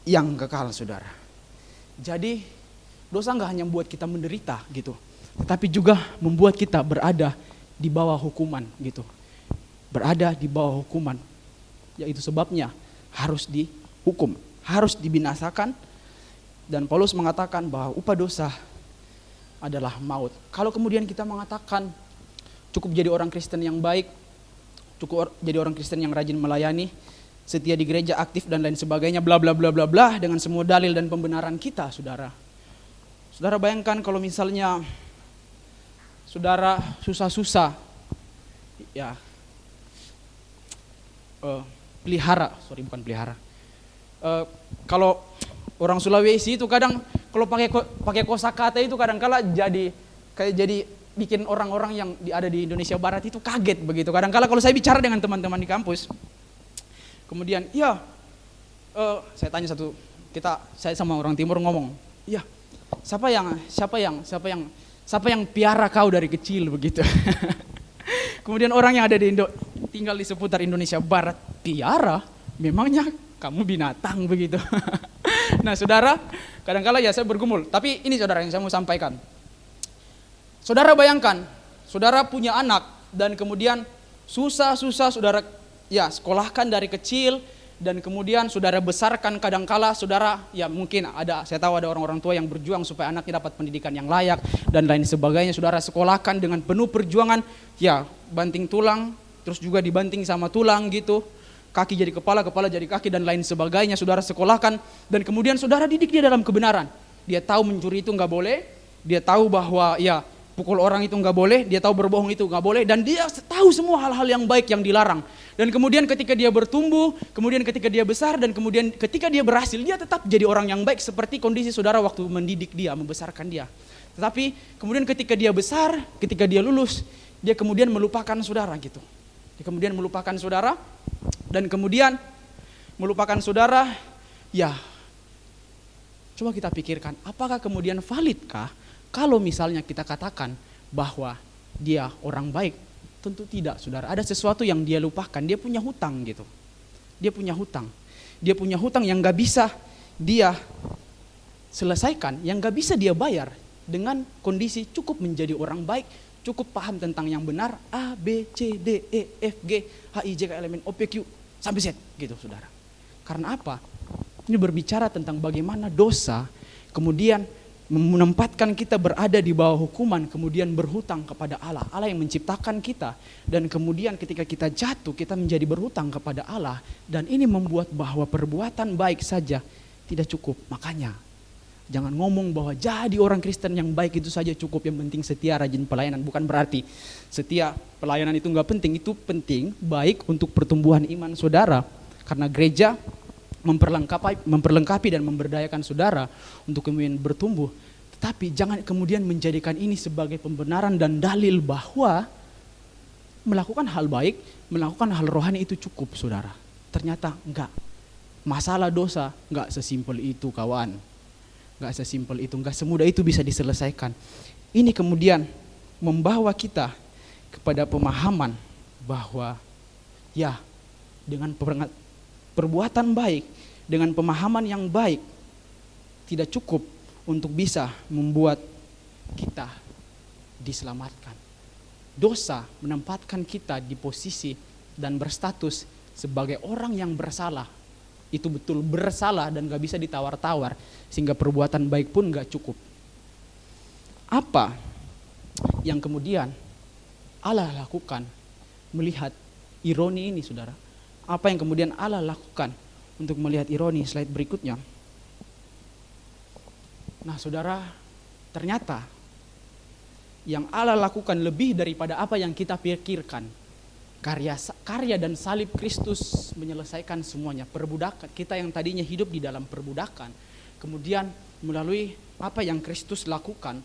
yang kekal saudara. Jadi dosa nggak hanya membuat kita menderita gitu, tetapi juga membuat kita berada di bawah hukuman gitu. Berada di bawah hukuman. Yaitu sebabnya harus dihukum, harus dibinasakan. Dan Paulus mengatakan bahwa upah dosa adalah maut. Kalau kemudian kita mengatakan cukup jadi orang Kristen yang baik, cukup jadi orang Kristen yang rajin melayani, setia di gereja, aktif dan lain sebagainya, bla bla bla bla bla, dengan semua dalil dan pembenaran kita, saudara. Saudara bayangkan kalau misalnya saudara susah-susah ya kalau orang Sulawesi itu kadang kalau pakai kosakata itu kadang-kala jadi bikin orang-orang yang ada di Indonesia Barat itu kaget begitu. Kadang-kala kalau saya bicara dengan teman-teman di kampus, kemudian saya tanya saya sama orang Timur ngomong, siapa yang piara kau dari kecil begitu. Kemudian orang yang ada tinggal di seputar Indonesia Barat, piara? Memangnya kamu binatang begitu. Nah saudara, kadang-kala ya saya bergumul. Tapi ini saudara yang saya mau sampaikan. Saudara bayangkan, saudara punya anak dan kemudian susah-susah saudara sekolahkan dari kecil. Dan kemudian saudara besarkan, kadangkala saudara mungkin saya tahu ada orang-orang tua yang berjuang supaya anaknya dapat pendidikan yang layak dan lain sebagainya. Saudara sekolahkan dengan penuh perjuangan, banting tulang, terus juga dibanting sama tulang gitu, kaki jadi kepala, kepala jadi kaki dan lain sebagainya. Saudara sekolahkan dan kemudian saudara didik dia dalam kebenaran. Dia tahu mencuri itu nggak boleh, dia tahu bahwa pukul orang itu nggak boleh, dia tahu berbohong itu nggak boleh, dan dia tahu semua hal-hal yang baik yang dilarang. Dan kemudian ketika dia bertumbuh, kemudian ketika dia besar, dan kemudian ketika dia berhasil, dia tetap jadi orang yang baik seperti kondisi saudara waktu mendidik dia, membesarkan dia. Tetapi kemudian ketika dia besar, ketika dia lulus, dia kemudian melupakan saudara gitu. Dia kemudian melupakan saudara, dan kemudian melupakan saudara, coba kita pikirkan, apakah kemudian validkah kalau misalnya kita katakan bahwa dia orang baik? Tentu tidak, saudara. Ada sesuatu yang dia lupakan. Dia punya hutang gitu. Dia punya hutang. Dia punya hutang yang gak bisa dia selesaikan, yang gak bisa dia bayar dengan kondisi cukup menjadi orang baik, cukup paham tentang yang benar, A, B, C, D, E, F, G, H, I, J, K, L, M, N, O, P, Q, sampai Z gitu saudara. Karena apa? Ini berbicara tentang bagaimana dosa kemudian menempatkan kita berada di bawah hukuman, kemudian berhutang kepada Allah. Allah yang menciptakan kita, dan kemudian ketika kita jatuh, kita menjadi berhutang kepada Allah. Dan ini membuat bahwa perbuatan baik saja tidak cukup. Makanya jangan ngomong bahwa jadi orang Kristen yang baik itu saja cukup, yang penting setia, rajin pelayanan. Bukan berarti setia pelayanan itu enggak penting, itu penting, baik untuk pertumbuhan iman saudara. Karena gereja memperlengkapi dan memberdayakan saudara untuk kemudian bertumbuh. Tetapi jangan kemudian menjadikan ini sebagai pembenaran dan dalil bahwa melakukan hal baik, melakukan hal rohani itu cukup, saudara. Ternyata enggak. Masalah dosa enggak sesimpel itu, kawan. Enggak sesimpel itu, enggak semudah itu bisa diselesaikan. Ini kemudian membawa kita kepada pemahaman bahwa ya, dengan perbuatan baik, dengan pemahaman yang baik tidak cukup untuk bisa membuat kita diselamatkan. Dosa menempatkan kita di posisi dan berstatus sebagai orang yang bersalah. Itu betul bersalah dan gak bisa ditawar-tawar, sehingga perbuatan baik pun gak cukup. Apa yang kemudian Allah lakukan melihat ironi ini, saudara? Apa yang kemudian Allah lakukan untuk melihat ironi? Slide berikutnya. Nah, saudara, ternyata yang Allah lakukan lebih daripada apa yang kita pikirkan. Karya dan salib Kristus menyelesaikan semuanya. Perbudakan kita yang tadinya hidup di dalam perbudakan, kemudian melalui apa yang Kristus lakukan,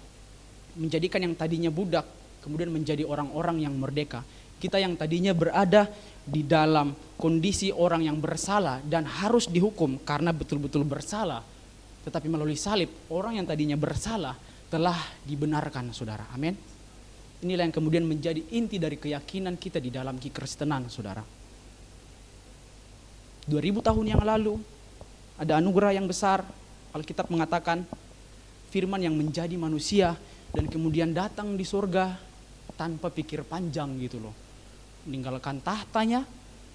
menjadikan yang tadinya budak kemudian menjadi orang-orang yang merdeka. Kita yang tadinya berada di dalam kondisi orang yang bersalah dan harus dihukum karena betul-betul bersalah, tetapi melalui salib orang yang tadinya bersalah telah dibenarkan, saudara. Amin. Inilah yang kemudian menjadi inti dari keyakinan kita di dalam kekristenan, saudara. 2000 tahun yang lalu ada anugerah yang besar. Alkitab mengatakan firman yang menjadi manusia dan kemudian datang di surga tanpa pikir panjang gitu loh. Meninggalkan tahtanya,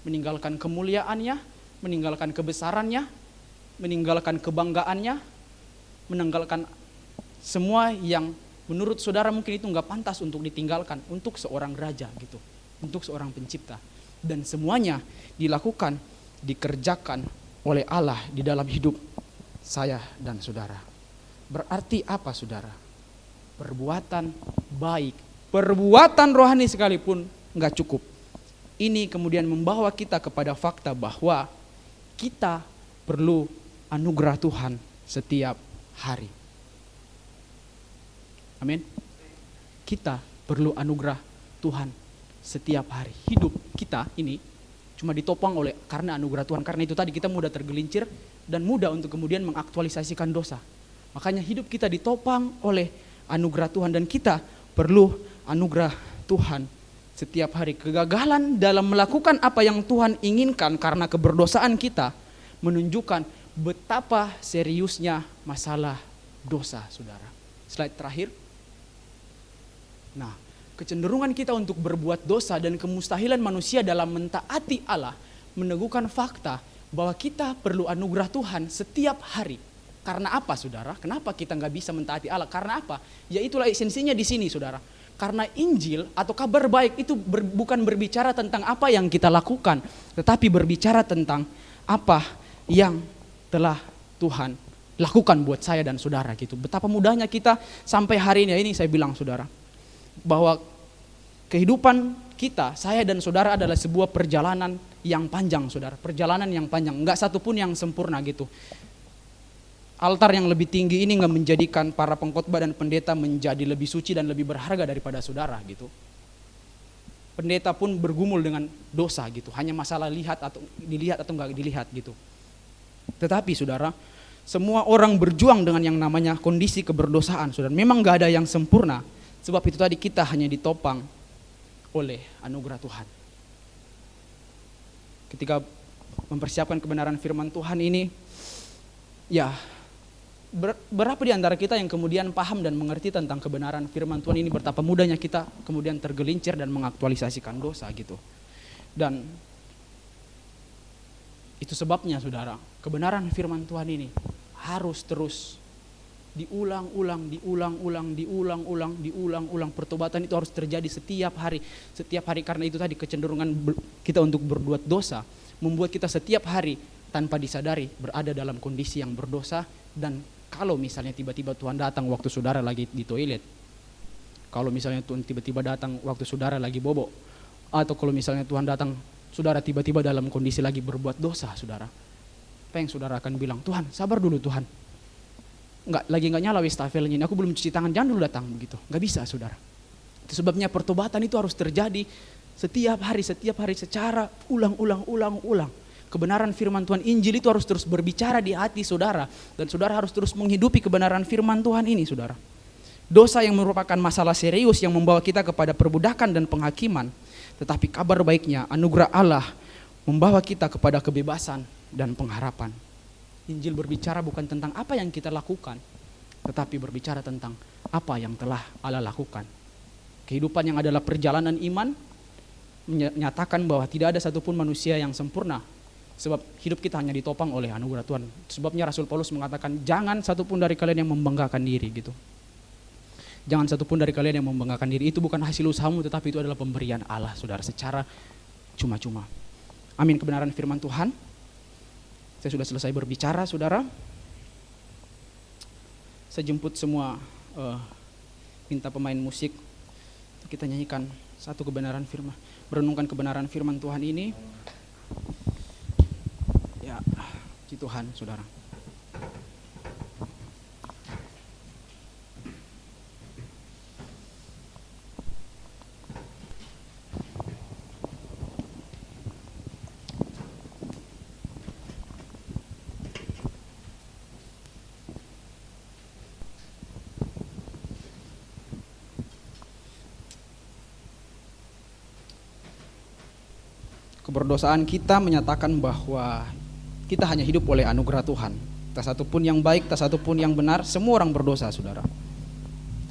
meninggalkan kemuliaannya, meninggalkan kebesarannya, meninggalkan kebanggaannya, meninggalkan semua yang menurut saudara mungkin itu enggak pantas untuk ditinggalkan untuk seorang raja gitu, untuk seorang pencipta. Dan semuanya dilakukan, dikerjakan oleh Allah di dalam hidup saya dan saudara. Berarti apa, saudara? Perbuatan baik, perbuatan rohani sekalipun enggak cukup. Ini kemudian membawa kita kepada fakta bahwa kita perlu anugerah Tuhan setiap hari. Amin. Kita perlu anugerah Tuhan setiap hari. Hidup kita ini cuma ditopang oleh karena anugerah Tuhan. Karena itu tadi kita mudah tergelincir dan mudah untuk kemudian mengaktualisasikan dosa. Makanya hidup kita ditopang oleh anugerah Tuhan dan kita perlu anugerah Tuhan setiap hari. Kegagalan dalam melakukan apa yang Tuhan inginkan karena keberdosaan kita menunjukkan betapa seriusnya masalah dosa, saudara. Slide terakhir. Nah, kecenderungan kita untuk berbuat dosa dan kemustahilan manusia dalam mentaati Allah meneguhkan fakta bahwa kita perlu anugerah Tuhan setiap hari. Karena apa, saudara? Kenapa kita nggak bisa mentaati Allah? Karena apa? Ya itulah esensinya di sini, saudara. Karena Injil atau kabar baik itu bukan berbicara tentang apa yang kita lakukan, tetapi berbicara tentang apa yang telah Tuhan lakukan buat saya dan saudara gitu. Betapa mudahnya kita sampai hari ini saya bilang, saudara, bahwa kehidupan kita, saya dan saudara adalah sebuah perjalanan yang panjang, saudara. Perjalanan yang panjang, enggak satupun yang sempurna gitu. Altar yang lebih tinggi ini enggak menjadikan para pengkhotbah dan pendeta menjadi lebih suci dan lebih berharga daripada saudara gitu. Pendeta pun bergumul dengan dosa gitu, hanya masalah dilihat atau enggak dilihat gitu. Tetapi saudara, semua orang berjuang dengan yang namanya kondisi keberdosaan, saudara. Memang enggak ada yang sempurna. Sebab itu tadi kita hanya ditopang oleh anugerah Tuhan. Ketika mempersiapkan kebenaran firman Tuhan ini, ya berapa di antara kita yang kemudian paham dan mengerti tentang kebenaran firman Tuhan ini, betapa mudahnya kita kemudian tergelincir dan mengaktualisasikan dosa gitu. Dan itu sebabnya, saudara, kebenaran firman Tuhan ini harus terus diulang-ulang. Pertobatan itu harus terjadi setiap hari. Karena itu tadi kecenderungan kita untuk berbuat dosa membuat kita setiap hari tanpa disadari berada dalam kondisi yang berdosa. Dan kalau misalnya tiba-tiba Tuhan datang waktu saudara lagi di toilet, kalau misalnya Tuhan tiba-tiba datang waktu saudara lagi bobo, atau kalau misalnya Tuhan datang saudara tiba-tiba dalam kondisi lagi berbuat dosa, saudara, apa yang saudara akan bilang? Tuhan, sabar dulu Tuhan, nggak nyala wastafelnya ini, aku belum cuci tangan, jangan dulu datang, begitu. Nggak bisa, saudara. Itu sebabnya pertobatan itu harus terjadi setiap hari secara ulang. Kebenaran firman Tuhan, Injil itu harus terus berbicara di hati saudara, dan saudara harus terus menghidupi kebenaran firman Tuhan ini, saudara. Dosa yang merupakan masalah serius yang membawa kita kepada perbudakan dan penghakiman, tetapi kabar baiknya anugerah Allah membawa kita kepada kebebasan dan pengharapan. Injil berbicara bukan tentang apa yang kita lakukan, tetapi berbicara tentang apa yang telah Allah lakukan. Kehidupan yang adalah perjalanan iman menyatakan bahwa tidak ada satupun manusia yang sempurna, sebab hidup kita hanya ditopang oleh anugerah Tuhan. Sebabnya Rasul Paulus mengatakan, jangan satupun dari kalian yang membanggakan diri, gitu. Jangan satupun dari kalian yang membanggakan diri. Itu bukan hasil usahamu, tetapi itu adalah pemberian Allah, saudara, secara cuma-cuma. Amin. Kebenaran firman Tuhan. Saya sudah selesai berbicara, saudara. Saya jemput semua, minta pemain musik, kita nyanyikan satu kebenaran firman, merenungkan kebenaran firman Tuhan ini. Ya, puji Tuhan, saudara. Keberdosaan kita menyatakan bahwa kita hanya hidup oleh anugerah Tuhan. Tak satu pun yang baik, tak satu pun yang benar, semua orang berdosa, saudara.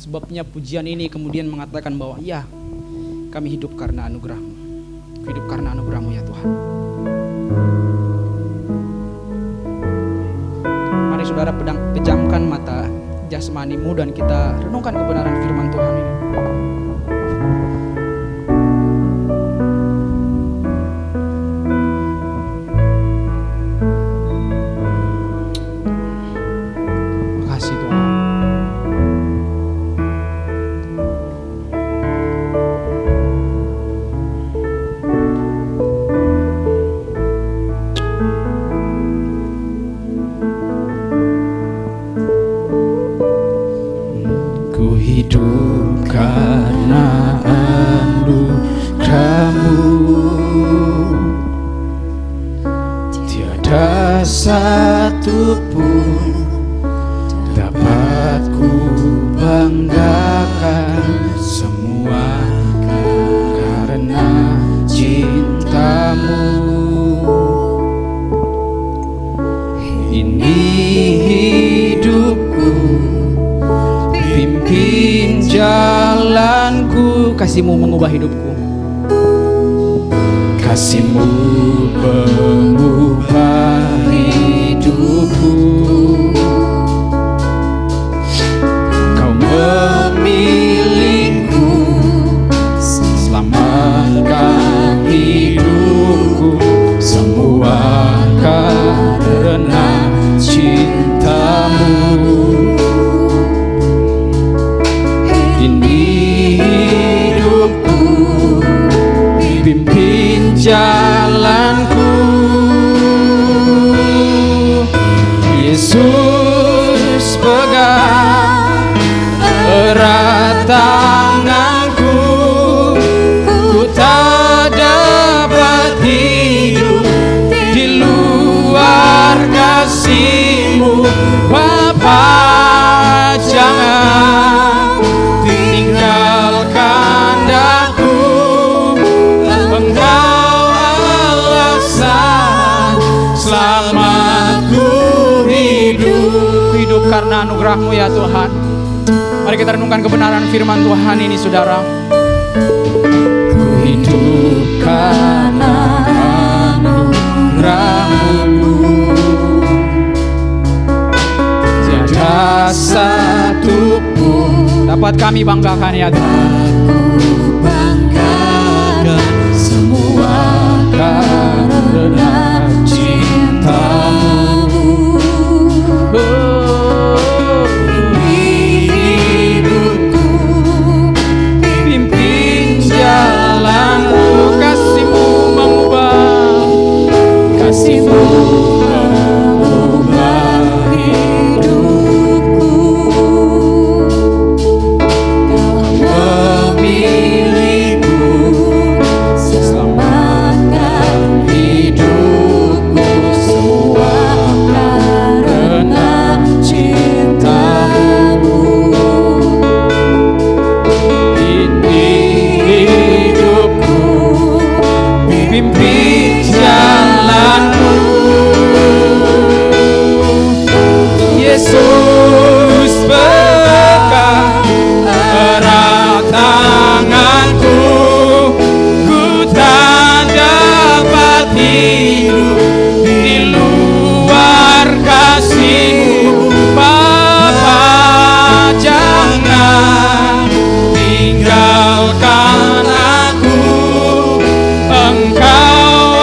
Sebabnya pujian ini kemudian mengatakan bahwa ya, kami hidup karena anugerah-Mu. Hidup karena anugerah-Mu ya Tuhan. Mari saudara pejamkan mata jasmanimu dan kita renungkan kebenaran firman Tuhan ini. Hidup karena anugerah-Mu, tiada satu pun dapat ku banggakan, semua karena cinta-Mu. Ini hidupku, pimpin jalanku, kasih-Mu mengubah hidupku, kasih-Mu mengubah hidupku. Kau memilihku, selamatkan hidupku, semua karena cinta-Mu. Hidupku, pimpin jalanku, Yesus pegang erat tanganku, ku tak dapat hidup di luar kasih-Mu, Bapa. Jangan tinggalkan aku, Engkau alasan selamatku hidup. Hidup karena anugerah-Mu ya Tuhan. Mari kita renungkan kebenaran firman Tuhan ini, saudara. Ku hidup karena anugerah-Mu, tiada dapat kami banggakan ya Tuhan. Banggakan semua karena cinta-Mu. Hidupku, Pimpin jalanku, kasih-Mu mengubah, kasih-Mu mengubah hidupku. Kau memilihku, selamatkan hidupku, semua karena cinta-Mu. Ini hidupku, pimpin jalanku. Yesus pegang erat tanganku, ku tak dapat hidup di luar kasih-Mu. Bapa, jangan tinggalkan aku, Engkau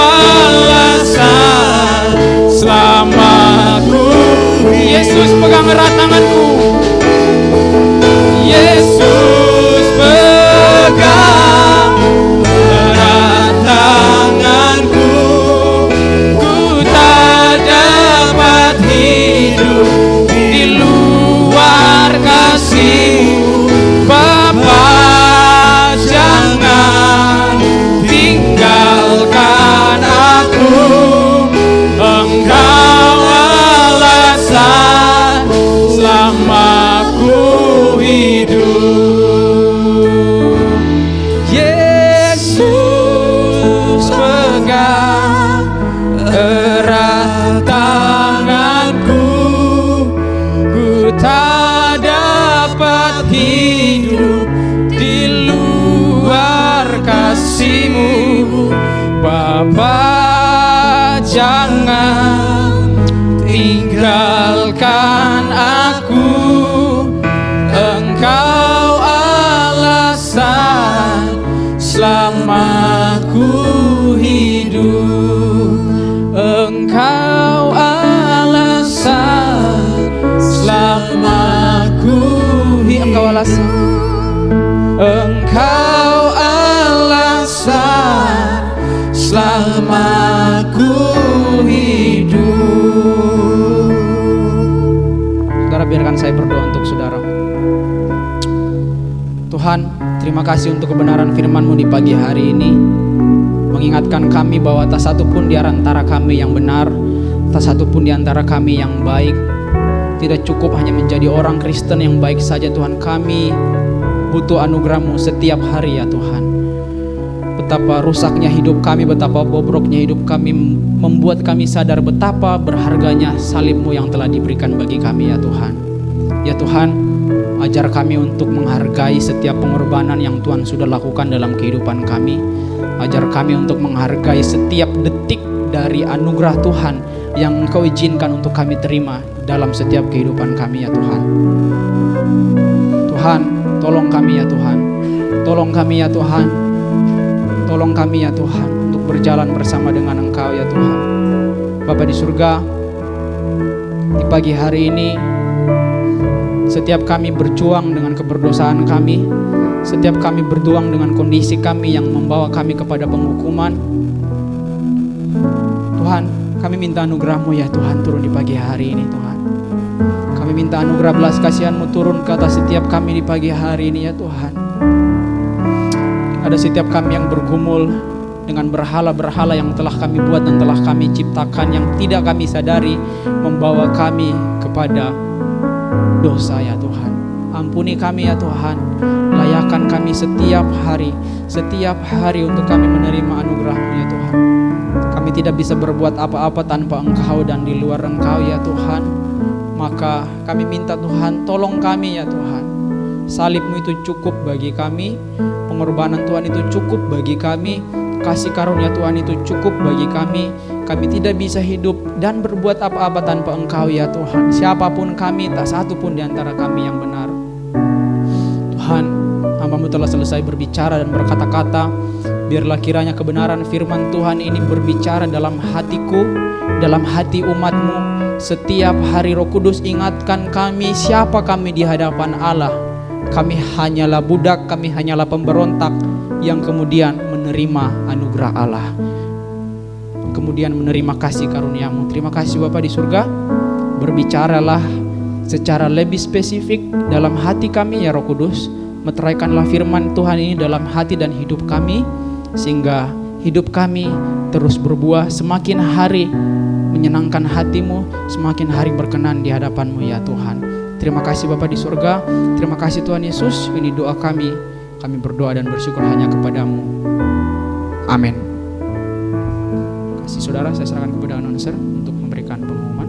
alasan selamatku. Yesus pegang erat tanganku, Yesus pegang erat tanganku, ku tak dapat hidup di luar kasih-Mu. Bapa, jangan tinggalkan aku, Engkau alasan selamaku hidup. Yesus pegang erat tanganku, ku tak dapat hidup di luar kasih-Mu. Bapa, jangan tinggalkan aku, Engkau alasan selamaku hidup. Engkau alasan selamaku hidup. Engkau alasan, Engkau alasan selamaku hidup. Saudara, biarkan saya berdoa untuk saudara. Tuhan, terima kasih untuk kebenaran firman-Mu di pagi hari ini, mengingatkan kami bahwa tak satu pun di antara kami yang benar, tak satu pun di antara kami yang baik. Tidak cukup hanya menjadi orang Kristen yang baik saja Tuhan, kami butuh anugerah-Mu setiap hari ya Tuhan. Betapa rusaknya hidup kami, betapa bobroknya hidup kami, membuat kami sadar betapa berharganya salib-Mu yang telah diberikan bagi kami ya Tuhan. Ya Tuhan, ajar kami untuk menghargai setiap pengorbanan yang Tuhan sudah lakukan dalam kehidupan kami. Ajar kami untuk menghargai setiap detik dari anugerah Tuhan yang Engkau izinkan untuk kami terima dalam setiap kehidupan kami ya Tuhan. Tuhan, tolong kami ya Tuhan. Tolong kami ya Tuhan. Tolong kami ya Tuhan untuk berjalan bersama dengan Engkau ya Tuhan. Bapa di surga, di pagi hari ini setiap kami berjuang dengan keberdosaan kami, setiap kami berjuang dengan kondisi kami yang membawa kami kepada penghukuman. Tuhan, kami minta anugerah-Mu ya Tuhan turun di pagi hari ini Tuhan. Kami minta anugerah belas kasihan-Mu turun ke atas setiap kami di pagi hari ini ya Tuhan. Ada setiap kami yang bergumul dengan berhala-berhala yang telah kami buat dan telah kami ciptakan, yang tidak kami sadari membawa kami kepada dosa ya Tuhan. Ampuni kami ya Tuhan. Layakan kami setiap hari untuk kami menerima anugerah-Mu ya Tuhan. Kami tidak bisa berbuat apa-apa tanpa Engkau dan di luar Engkau ya Tuhan. Maka kami minta Tuhan, tolong kami ya Tuhan. Salib-Mu itu cukup bagi kami, pengorbanan Tuhan itu cukup bagi kami, kasih karunia Tuhan itu cukup bagi kami. Kami tidak bisa hidup dan berbuat apa-apa tanpa Engkau ya Tuhan. Siapapun kami, tak satu pun di antara kami yang benar. Tuhan, hamba-Mu telah selesai berbicara dan berkata-kata. Biarlah kiranya kebenaran firman Tuhan ini berbicara dalam hatiku, dalam hati umat-Mu. Setiap hari Roh Kudus ingatkan kami siapa kami di hadapan Allah. Kami hanyalah budak, kami hanyalah pemberontak yang kemudian menerima anugerah Allah, kemudian menerima kasih karunia-Mu. Terima kasih Bapa di surga. Berbicaralah secara lebih spesifik dalam hati kami ya Roh Kudus. Meteraikanlah firman Tuhan ini dalam hati dan hidup kami, sehingga hidup kami terus berbuah, semakin hari menyenangkan hati-Mu, semakin hari berkenan di hadapan-Mu ya Tuhan. Terima kasih Bapa di surga. Terima kasih Tuhan Yesus. Ini doa kami. Kami berdoa dan bersyukur hanya kepadamu. Amin. Kasih saudara, saya serahkan kepada announcer untuk memberikan pengumuman.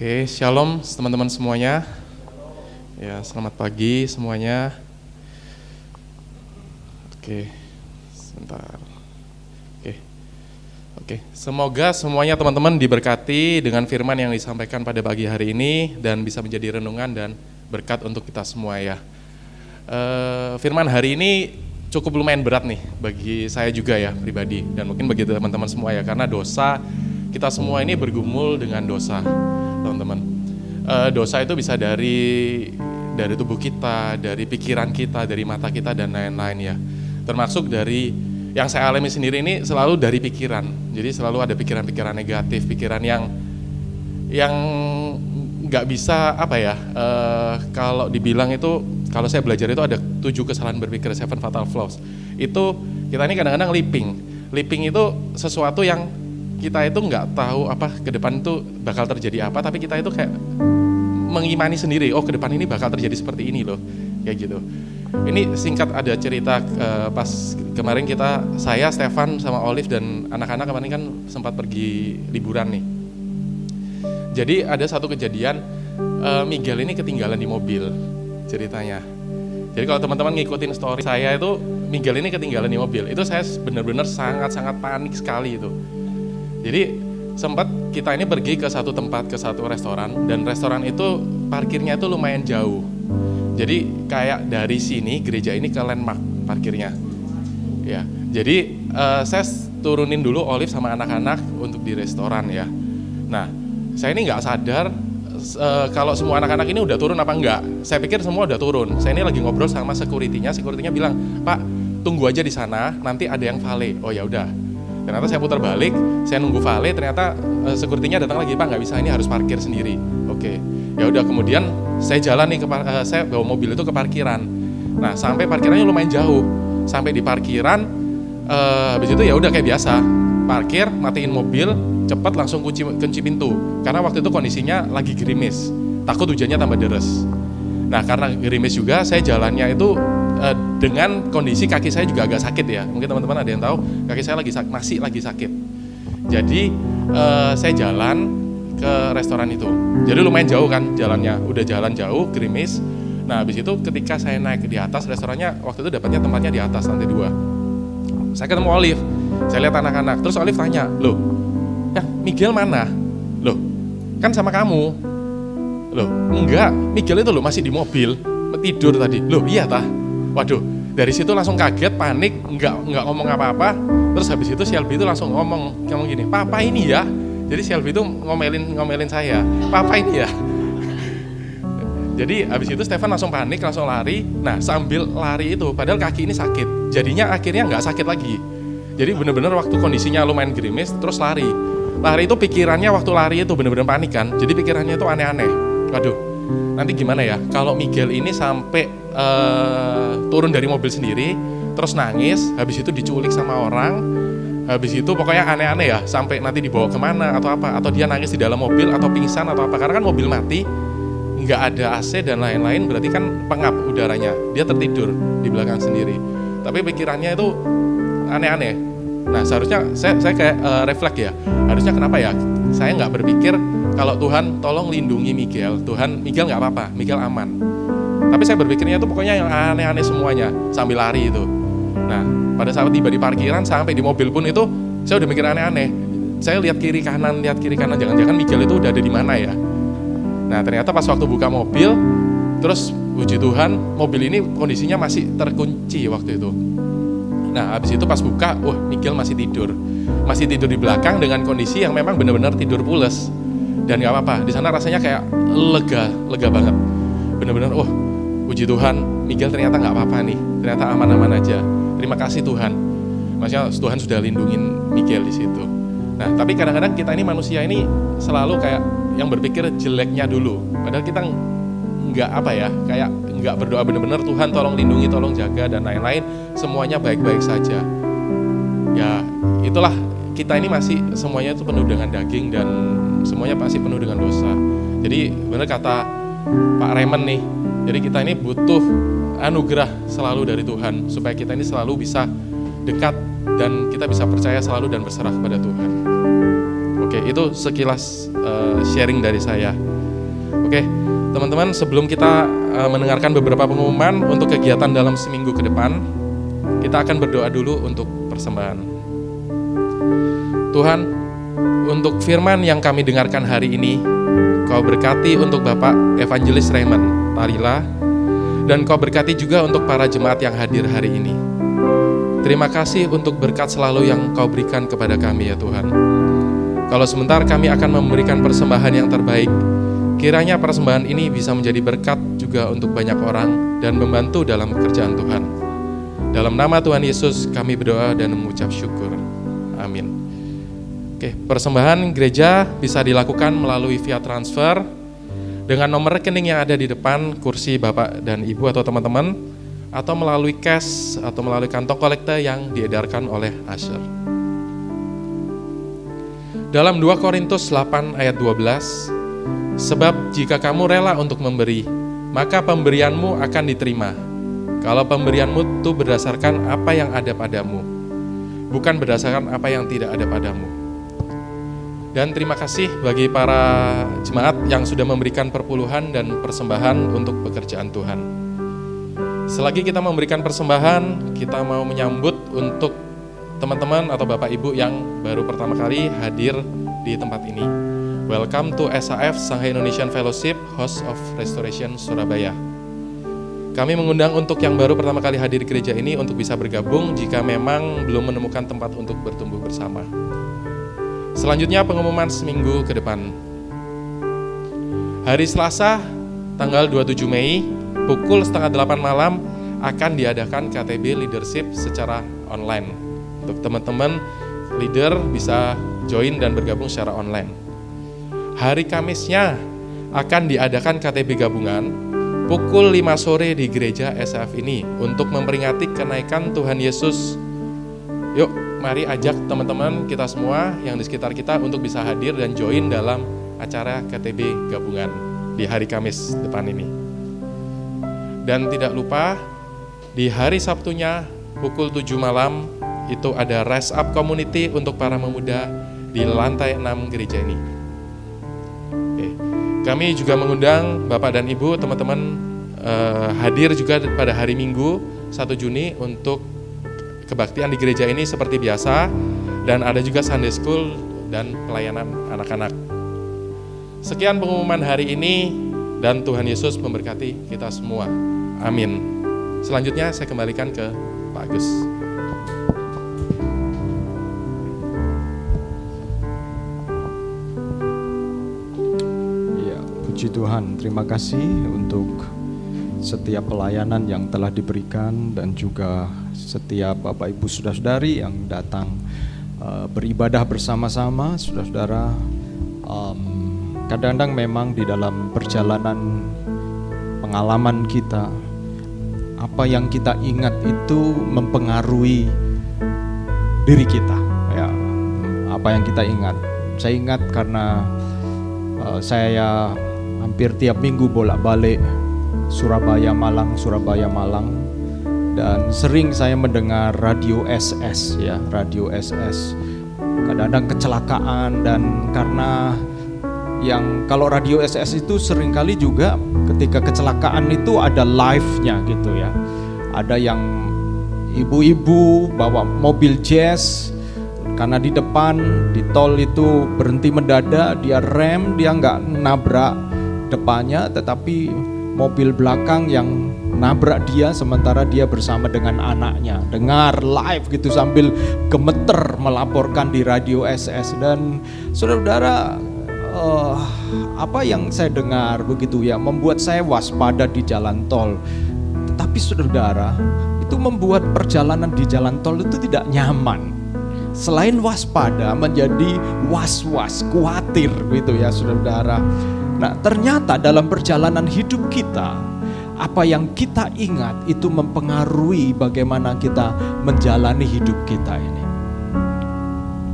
Oke, shalom teman-teman semuanya. Ya, selamat pagi semuanya. Oke, sebentar. Oke, semoga semuanya teman-teman diberkati dengan firman yang disampaikan pada pagi hari ini dan bisa menjadi renungan dan berkat untuk kita semua ya. Firman hari ini cukup lumayan berat nih bagi saya juga ya pribadi dan mungkin bagi teman-teman semua ya, karena dosa, kita semua ini bergumul dengan dosa teman-teman. Dosa itu bisa dari tubuh kita, dari pikiran kita, dari mata kita dan lain-lain ya. Termasuk dari yang saya alami sendiri ini selalu dari pikiran. Jadi selalu ada pikiran-pikiran negatif, pikiran yang nggak bisa apa ya. Kalau dibilang itu, kalau saya belajar itu ada 7 kesalahan berpikir, 7 fatal flaws. Itu kita ini kadang-kadang leaping itu sesuatu yang kita itu nggak tahu apa ke depan itu bakal terjadi apa, tapi kita itu kayak mengimani sendiri, oh ke depan ini bakal terjadi seperti ini loh, kayak gitu. Ini singkat ada cerita pas kemarin saya, Stefan sama Olive dan anak-anak kemarin kan sempat pergi liburan nih. Jadi ada satu kejadian, Miguel ini ketinggalan di mobil ceritanya. Jadi kalau teman-teman ngikutin story saya itu, Miguel ini ketinggalan di mobil. Itu saya benar-benar sangat-sangat panik sekali itu. Jadi sempat kita ini pergi ke satu tempat, ke satu restoran, dan restoran itu parkirnya itu lumayan jauh. Jadi kayak dari sini gereja ini ke landmark parkirnya. Ya, jadi saya turunin dulu Olive sama anak-anak untuk di restoran ya. Nah, saya ini nggak sadar kalau semua anak-anak ini udah turun apa enggak. Saya pikir semua udah turun. Saya ini lagi ngobrol sama security-nya bilang, "Pak, tunggu aja di sana, nanti ada yang valet." Oh ya udah. Ternyata saya putar balik, saya nunggu valet, ternyata security-nya datang lagi, "Pak, nggak bisa, ini harus parkir sendiri." Oke. Ya udah, kemudian saya jalan nih saya bawa mobil itu ke parkiran. Nah, sampai parkirannya lumayan jauh. Sampai di parkiran habis itu ya udah kayak biasa. Parkir, matiin mobil, cepat langsung kunci pintu. Karena waktu itu kondisinya lagi gerimis. Takut hujannya tambah deres. Nah, karena gerimis juga, saya jalannya itu dengan kondisi kaki saya juga agak sakit ya. Mungkin teman-teman ada yang tahu, kaki saya masih lagi sakit. Jadi saya jalan ke restoran itu. Jadi lumayan jauh kan jalannya, udah jalan jauh, gerimis. Nah, habis itu ketika saya naik di atas restorannya, waktu itu dapatnya tempatnya di atas lantai 2. Saya ketemu Olive, saya lihat anak-anak, terus Olive tanya, "Loh, ya Miguel mana?" "Loh, kan sama kamu." "Loh, enggak, Miguel itu loh masih di mobil, tidur tadi." "Loh, iya tah?" Waduh, dari situ langsung kaget, panik, enggak ngomong apa-apa. Terus habis itu Shelby itu langsung ngomong gini, "Papa ini ya." Jadi Shelby itu ngomelin saya, "Papa ini ya." Jadi habis itu Stefan langsung panik, langsung lari. Nah, sambil lari itu, padahal kaki ini sakit. Jadinya akhirnya nggak sakit lagi. Jadi benar-benar waktu kondisinya lumayan gerimis, terus lari. Lari itu pikirannya waktu lari itu benar-benar panik kan. Jadi pikirannya itu aneh-aneh. Waduh, nanti gimana ya kalau Miguel ini sampai turun dari mobil sendiri, terus nangis, habis itu diculik sama orang, habis itu pokoknya aneh-aneh ya, sampai nanti dibawa kemana atau apa, atau dia nangis di dalam mobil atau pingsan atau apa, karena kan mobil mati, nggak ada AC dan lain-lain, berarti kan pengap udaranya, dia tertidur di belakang sendiri. Tapi pikirannya itu aneh-aneh. Nah, seharusnya saya kayak refleks ya, harusnya kenapa ya saya nggak berpikir kalau Tuhan tolong lindungi Miguel, Miguel nggak apa-apa, Miguel aman. Tapi saya berpikirnya itu pokoknya yang aneh-aneh semuanya sambil lari itu. Nah, pada saat tiba di parkiran sampai di mobil pun itu Saya udah mikir aneh-aneh. Saya lihat kiri kanan, jangan-jangan Miguel itu udah ada di mana ya. Nah ternyata pas waktu buka mobil, terus puji Tuhan mobil ini kondisinya masih terkunci waktu itu. Nah habis itu pas buka, wah Miguel masih tidur di belakang dengan kondisi yang memang benar-benar tidur pules. Dan nggak apa-apa, di sana rasanya kayak lega banget. Benar-benar, oh puji Tuhan, Miguel ternyata nggak apa-apa nih, ternyata aman-aman aja. Terima kasih Tuhan. Maksudnya Tuhan sudah lindungin Miguel di situ. Nah tapi kadang-kadang kita ini manusia ini selalu kayak yang berpikir jeleknya dulu. Padahal kita nggak kayak nggak berdoa benar-benar Tuhan tolong lindungi, tolong jaga dan lain-lain. Semuanya baik-baik saja. Ya itulah, kita ini masih semuanya itu penuh dengan daging dan semuanya pasti penuh dengan dosa. Jadi benar kata Pak Raymond nih, jadi kita ini butuh anugerah selalu dari Tuhan supaya kita ini selalu bisa dekat dan kita bisa percaya selalu dan berserah kepada Tuhan. Oke, itu sekilas sharing dari saya. Oke, teman-teman, sebelum kita mendengarkan beberapa pengumuman untuk kegiatan dalam seminggu ke depan, kita akan berdoa dulu untuk persembahan. Tuhan, untuk firman yang kami dengarkan hari ini, Kau berkati untuk Bapak Evangelis Raymond Talila, dan Kau berkati juga untuk para jemaat yang hadir hari ini. Terima kasih untuk berkat selalu yang Kau berikan kepada kami ya Tuhan. Kalau sebentar kami akan memberikan persembahan yang terbaik, kiranya persembahan ini bisa menjadi berkat juga untuk banyak orang dan membantu dalam pekerjaan Tuhan. Dalam nama Tuhan Yesus kami berdoa dan mengucap syukur. Amin. Oke, persembahan gereja bisa dilakukan melalui via transfer dengan nomor rekening yang ada di depan kursi Bapak dan Ibu atau teman-teman, atau melalui cash atau melalui kantong kolekte yang diedarkan oleh usher. Dalam 2 Korintus 8 ayat 12, sebab jika kamu rela untuk memberi, maka pemberianmu akan diterima. Kalau pemberianmu itu berdasarkan apa yang ada padamu, bukan berdasarkan apa yang tidak ada padamu. Dan terima kasih bagi para jemaat yang sudah memberikan perpuluhan dan persembahan untuk pekerjaan Tuhan. Selagi kita memberikan persembahan, kita mau menyambut untuk teman-teman atau Bapak Ibu yang baru pertama kali hadir di tempat ini. Welcome to SAF, Shanghai Indonesian Fellowship, House of Restoration, Surabaya. Kami mengundang untuk yang baru pertama kali hadir di gereja ini untuk bisa bergabung jika memang belum menemukan tempat untuk bertumbuh bersama. Selanjutnya pengumuman seminggu ke depan. Hari Selasa, tanggal 27 Mei, pukul 7:30 malam akan diadakan KTB Leadership secara online. Untuk teman-teman leader bisa join dan bergabung secara online. Hari Kamisnya akan diadakan KTB gabungan pukul 5 sore di gereja SAF ini untuk memperingati kenaikan Tuhan Yesus. Yuk, mari ajak teman-teman kita semua yang di sekitar kita untuk bisa hadir dan join dalam acara KTB gabungan di hari Kamis depan ini. Dan tidak lupa, di hari Sabtunya pukul 7 malam itu ada Rise Up Community untuk para pemuda di lantai 6 gereja ini. Oke. Kami juga mengundang Bapak dan Ibu, teman-teman hadir juga pada hari Minggu 1 Juni untuk kebaktian di gereja ini seperti biasa, dan ada juga Sunday School dan pelayanan anak-anak. Sekian pengumuman hari ini, dan Tuhan Yesus memberkati kita semua. Amin. Selanjutnya saya kembalikan ke Pak Agus. Ya, puji Tuhan, terima kasih untuk setiap pelayanan yang telah diberikan dan juga setiap Bapak Ibu Saudara-saudari yang datang beribadah bersama-sama. Saudara-saudara, kadang-kadang memang di dalam perjalanan pengalaman kita, apa yang kita ingat itu mempengaruhi diri kita. Ya, apa yang kita ingat. Saya ingat karena saya hampir tiap minggu bolak-balik Surabaya Malang, dan sering saya mendengar radio SS ya, radio SS. Kadang-kadang kecelakaan, dan karena yang kalau radio SS itu seringkali juga ketika kecelakaan itu ada live-nya gitu ya. Ada yang ibu-ibu bawa mobil jazz, Karena di depan, di tol itu berhenti mendadak, dia rem, dia nggak nabrak depannya, tetapi mobil belakang yang nabrak dia sementara dia bersama dengan anaknya. Dengar live gitu sambil gemeter melaporkan di radio SS. Dan saudara-saudara, apa yang saya dengar begitu ya, membuat saya waspada di jalan tol. Tetapi saudara-saudara, itu membuat perjalanan di jalan tol itu tidak nyaman. Selain waspada menjadi was-was, khawatir gitu ya saudara-saudara. Nah, ternyata dalam perjalanan hidup kita, apa yang kita ingat itu mempengaruhi bagaimana kita menjalani hidup kita ini.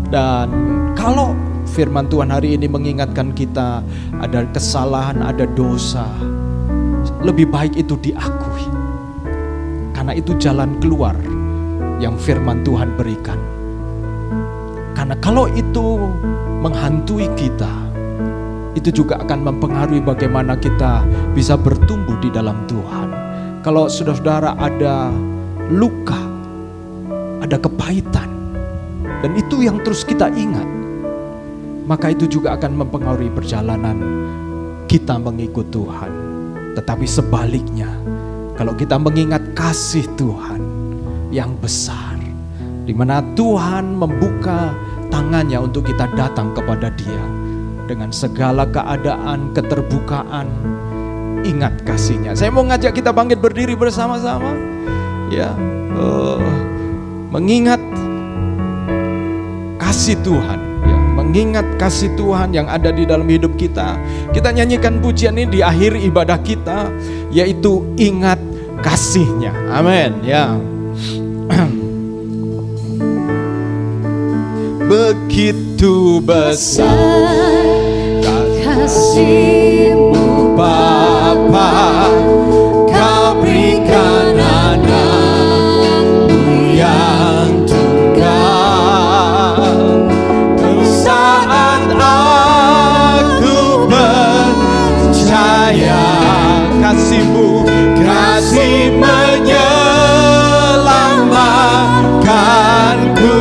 Dan kalau firman Tuhan hari ini mengingatkan kita ada kesalahan, ada dosa, lebih baik itu diakui. Karena itu jalan keluar yang firman Tuhan berikan. Karena kalau itu menghantui kita, itu juga akan mempengaruhi bagaimana kita bisa bertumbuh di dalam Tuhan. Kalau saudara-saudara ada luka, ada kepahitan, dan itu yang terus kita ingat, maka itu juga akan mempengaruhi perjalanan kita mengikut Tuhan. Tetapi sebaliknya, kalau kita mengingat kasih Tuhan yang besar, di mana Tuhan membuka tangannya untuk kita datang kepada Dia dengan segala keadaan, keterbukaan, ingat kasih-Nya. Saya mau ngajak kita bangkit berdiri bersama-sama, ya, mengingat kasih Tuhan, ya, mengingat kasih Tuhan yang ada di dalam hidup kita. Kita nyanyikan pujian ini di akhir ibadah kita, yaitu ingat kasih-Nya. Amin, ya. Begitu besar kasih-Mu Bapa, Kau berikan anak-Mu yang tunggal. Saat aku percaya kasih-Mu, kasih menyelamatkanku.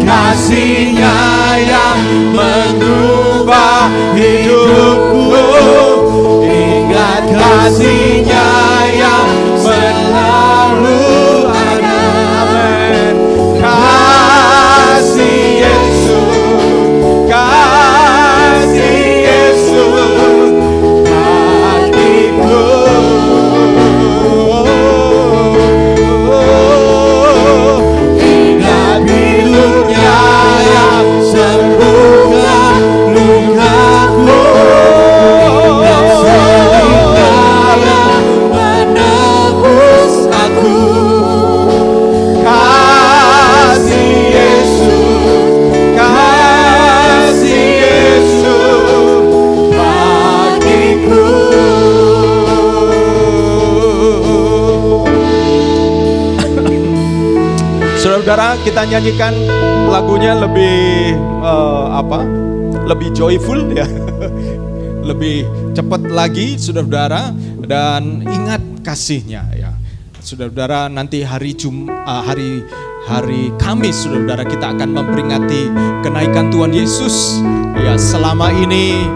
Kasih-Nya yang mengubah hidupku, ingat kasih-Nya yang selalu ada. Amin. Kasih Yesus, kasih Yesus bagiku. Ingat hidupnya yang sembuhkan lukaku, ingat salibnya yang menebus aku. Kasih Yesus, kasih Yesus bagiku. Saudara-saudara, kita nyanyikan lagunya lebih lebih joyful ya, lebih cepat lagi, saudara-saudara, dan ingat kasih-Nya ya. Saudara-saudara, nanti hari Kamis, saudara-saudara, kita akan memperingati kenaikan Tuhan Yesus. Ya, selama ini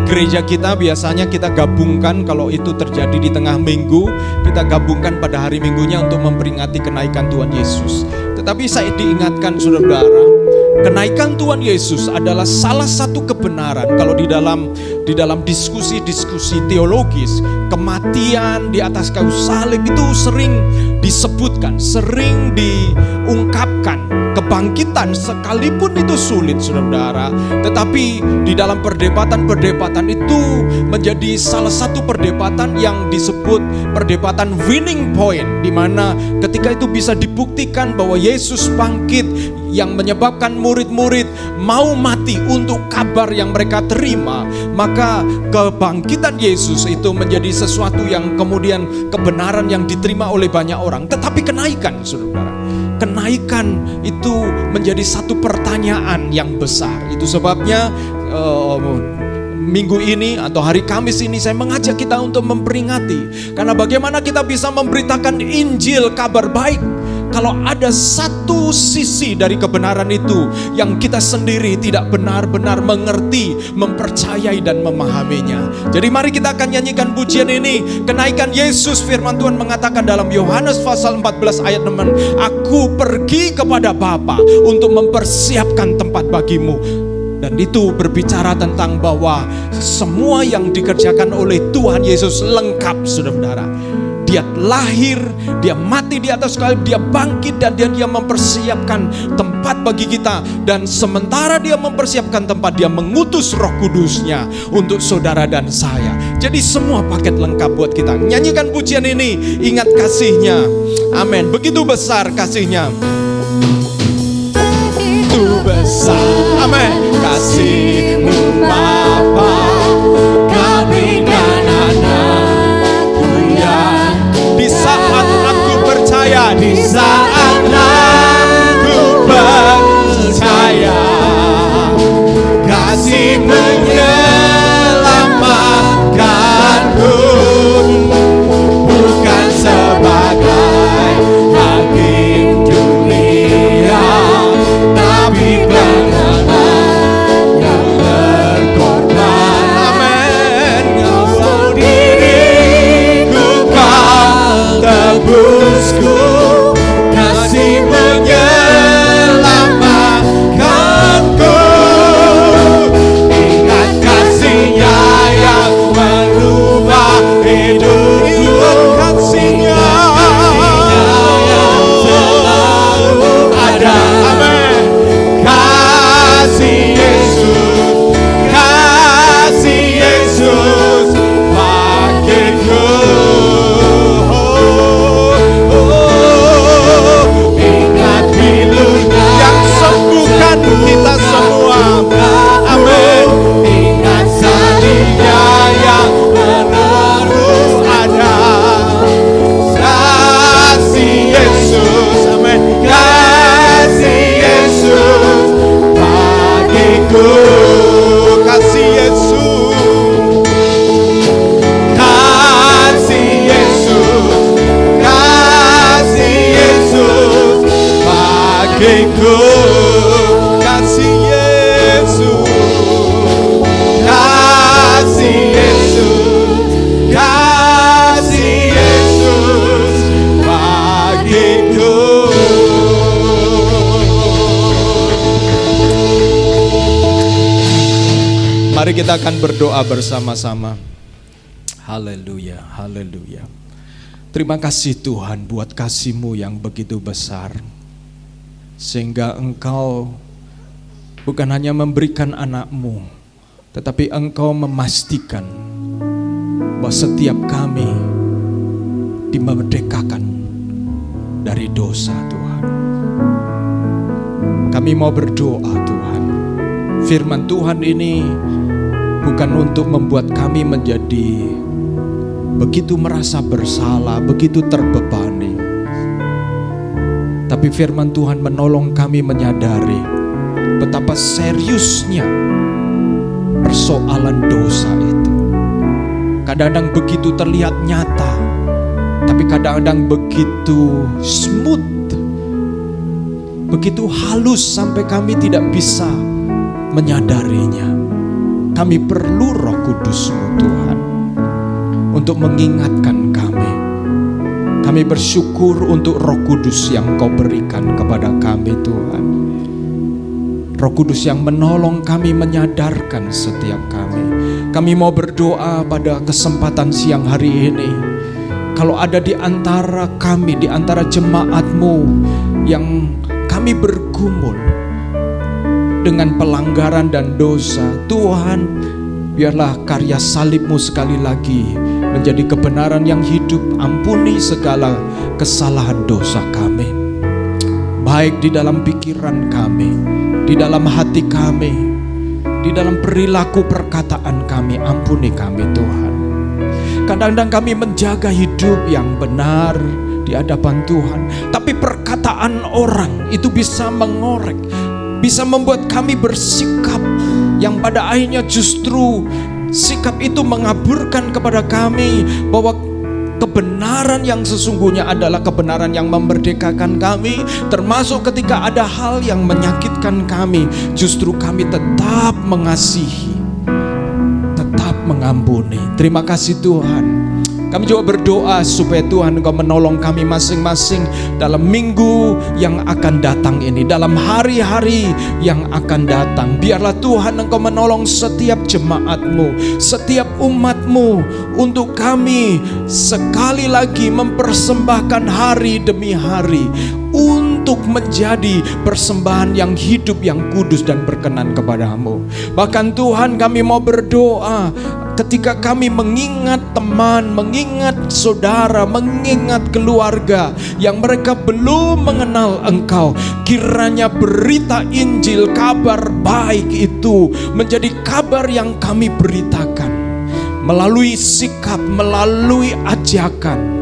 gereja kita biasanya kita gabungkan, kalau itu terjadi di tengah minggu, kita gabungkan pada hari Minggunya untuk memperingati kenaikan Tuhan Yesus. Tetapi saya diingatkan saudara-saudara, kenaikan Tuhan Yesus adalah salah satu kebenaran. Kalau di dalam diskusi-diskusi teologis, kematian di atas kayu salib itu sering disebutkan, sering diungkapkan kebangkitan sekalipun itu sulit, saudara-saudara, tetapi di dalam perdebatan itu menjadi salah satu perdebatan yang disebut perdebatan winning point, di mana ketika itu bisa dibuktikan bahwa Yesus bangkit, yang menyebabkan murid-murid mau mati untuk kabar yang mereka terima, maka kebangkitan Yesus itu menjadi sesuatu yang kemudian kebenaran yang diterima oleh banyak orang. Tetapi kenaikan, saudara, kenaikan itu menjadi satu pertanyaan yang besar. Itu sebabnya minggu ini atau hari Kamis ini saya mengajak kita untuk memperingati, karena bagaimana kita bisa memberitakan Injil, kabar baik, kalau ada satu sisi dari kebenaran itu yang kita sendiri tidak benar-benar mengerti, mempercayai dan memahaminya. Jadi mari kita akan nyanyikan pujian ini, kenaikan Yesus. Firman Tuhan mengatakan dalam Yohanes pasal 14 ayat 6, aku pergi kepada Bapa untuk mempersiapkan tempat bagimu. Dan itu berbicara tentang bahwa semua yang dikerjakan oleh Tuhan Yesus lengkap, saudara-saudara. Dia lahir, dia mati di atas kayu, dia bangkit, dan dia mempersiapkan tempat bagi kita. Dan sementara dia mempersiapkan tempat, dia mengutus Roh Kudusnya untuk saudara dan saya. Jadi semua paket lengkap buat kita. Nyanyikan pujian ini, ingat kasihnya. Amin. Begitu besar kasihnya. Begitu besar, amin, kasih-Mu Bapa, kami dan anak-Mu yang di saat aku percaya, di saat aku percaya, kasih menyelamatkanku, bukan sebagai hakim dunia, tapi yang berkorban. Amin. Kau diriku, kau tebusku, kasih menyelamatkanku. Ingat kasihnya yang merubah hidupku, kasihnya yang selalu ada. Amin. Kasih Yesus, kasih Yesus bagiku. Ingat bilurnya yang sembuhkan kita semua. Amin. Ingat salibnya yang menerus ada. Kasih Yesus, amin. Kasih Yesus bagiku, kasih Yesus, kasih Yesus, kasih Yesus bagiku, kasih Yesus, kasih Yesus, kasih Yesus bagiku. Mari kita akan berdoa bersama-sama. Haleluya, haleluya. Terima kasih Tuhan buat kasih-Mu yang begitu besar, sehingga Engkau bukan hanya memberikan anak-Mu, tetapi Engkau memastikan bahwa setiap kami dimerdekakan dari dosa, Tuhan. Kami mau berdoa, Tuhan. Firman Tuhan ini bukan untuk membuat kami menjadi begitu merasa bersalah, begitu terbebani. Tapi firman Tuhan menolong kami menyadari betapa seriusnya persoalan dosa itu. Kadang-kadang begitu terlihat nyata, tapi kadang-kadang begitu smooth, begitu halus sampai kami tidak bisa menyadarinya. Kami perlu Roh Kudus-Mu Tuhan untuk mengingatkan kami. Kami bersyukur untuk Roh Kudus yang Kau berikan kepada kami, Tuhan. Roh Kudus yang menolong kami, menyadarkan setiap kami. Kami mau berdoa pada kesempatan siang hari ini. Kalau ada di antara kami, di antara jemaat-Mu yang kami bergumul dengan pelanggaran dan dosa, Tuhan, biarlah karya salib-Mu sekali lagi menjadi kebenaran yang hidup. Ampuni segala kesalahan dosa kami, baik di dalam pikiran kami, di dalam hati kami, di dalam perilaku perkataan kami. Ampuni kami Tuhan. Kadang-kadang kami menjaga hidup yang benar di hadapan Tuhan, tapi perkataan orang itu bisa mengorek, bisa membuat kami bersikap yang pada akhirnya justru sikap itu mengaburkan kepada kami bahwa kebenaran yang sesungguhnya adalah kebenaran yang memerdekakan kami. Termasuk ketika ada hal yang menyakitkan kami, justru kami tetap mengasihi, tetap mengampuni. Terima kasih Tuhan. Kami juga berdoa supaya Tuhan Engkau menolong kami masing-masing dalam minggu yang akan datang ini, dalam hari-hari yang akan datang. Biarlah Tuhan Engkau menolong setiap jemaat-Mu, setiap umat-Mu, untuk kami sekali lagi mempersembahkan hari demi hari untuk menjadi persembahan yang hidup, yang kudus dan berkenan kepadamu. Bahkan Tuhan, kami mau berdoa ketika kami mengingat teman, mengingat saudara, mengingat keluarga yang mereka belum mengenal Engkau, kiranya berita Injil, kabar baik itu menjadi kabar yang kami beritakan melalui sikap, melalui ajakan,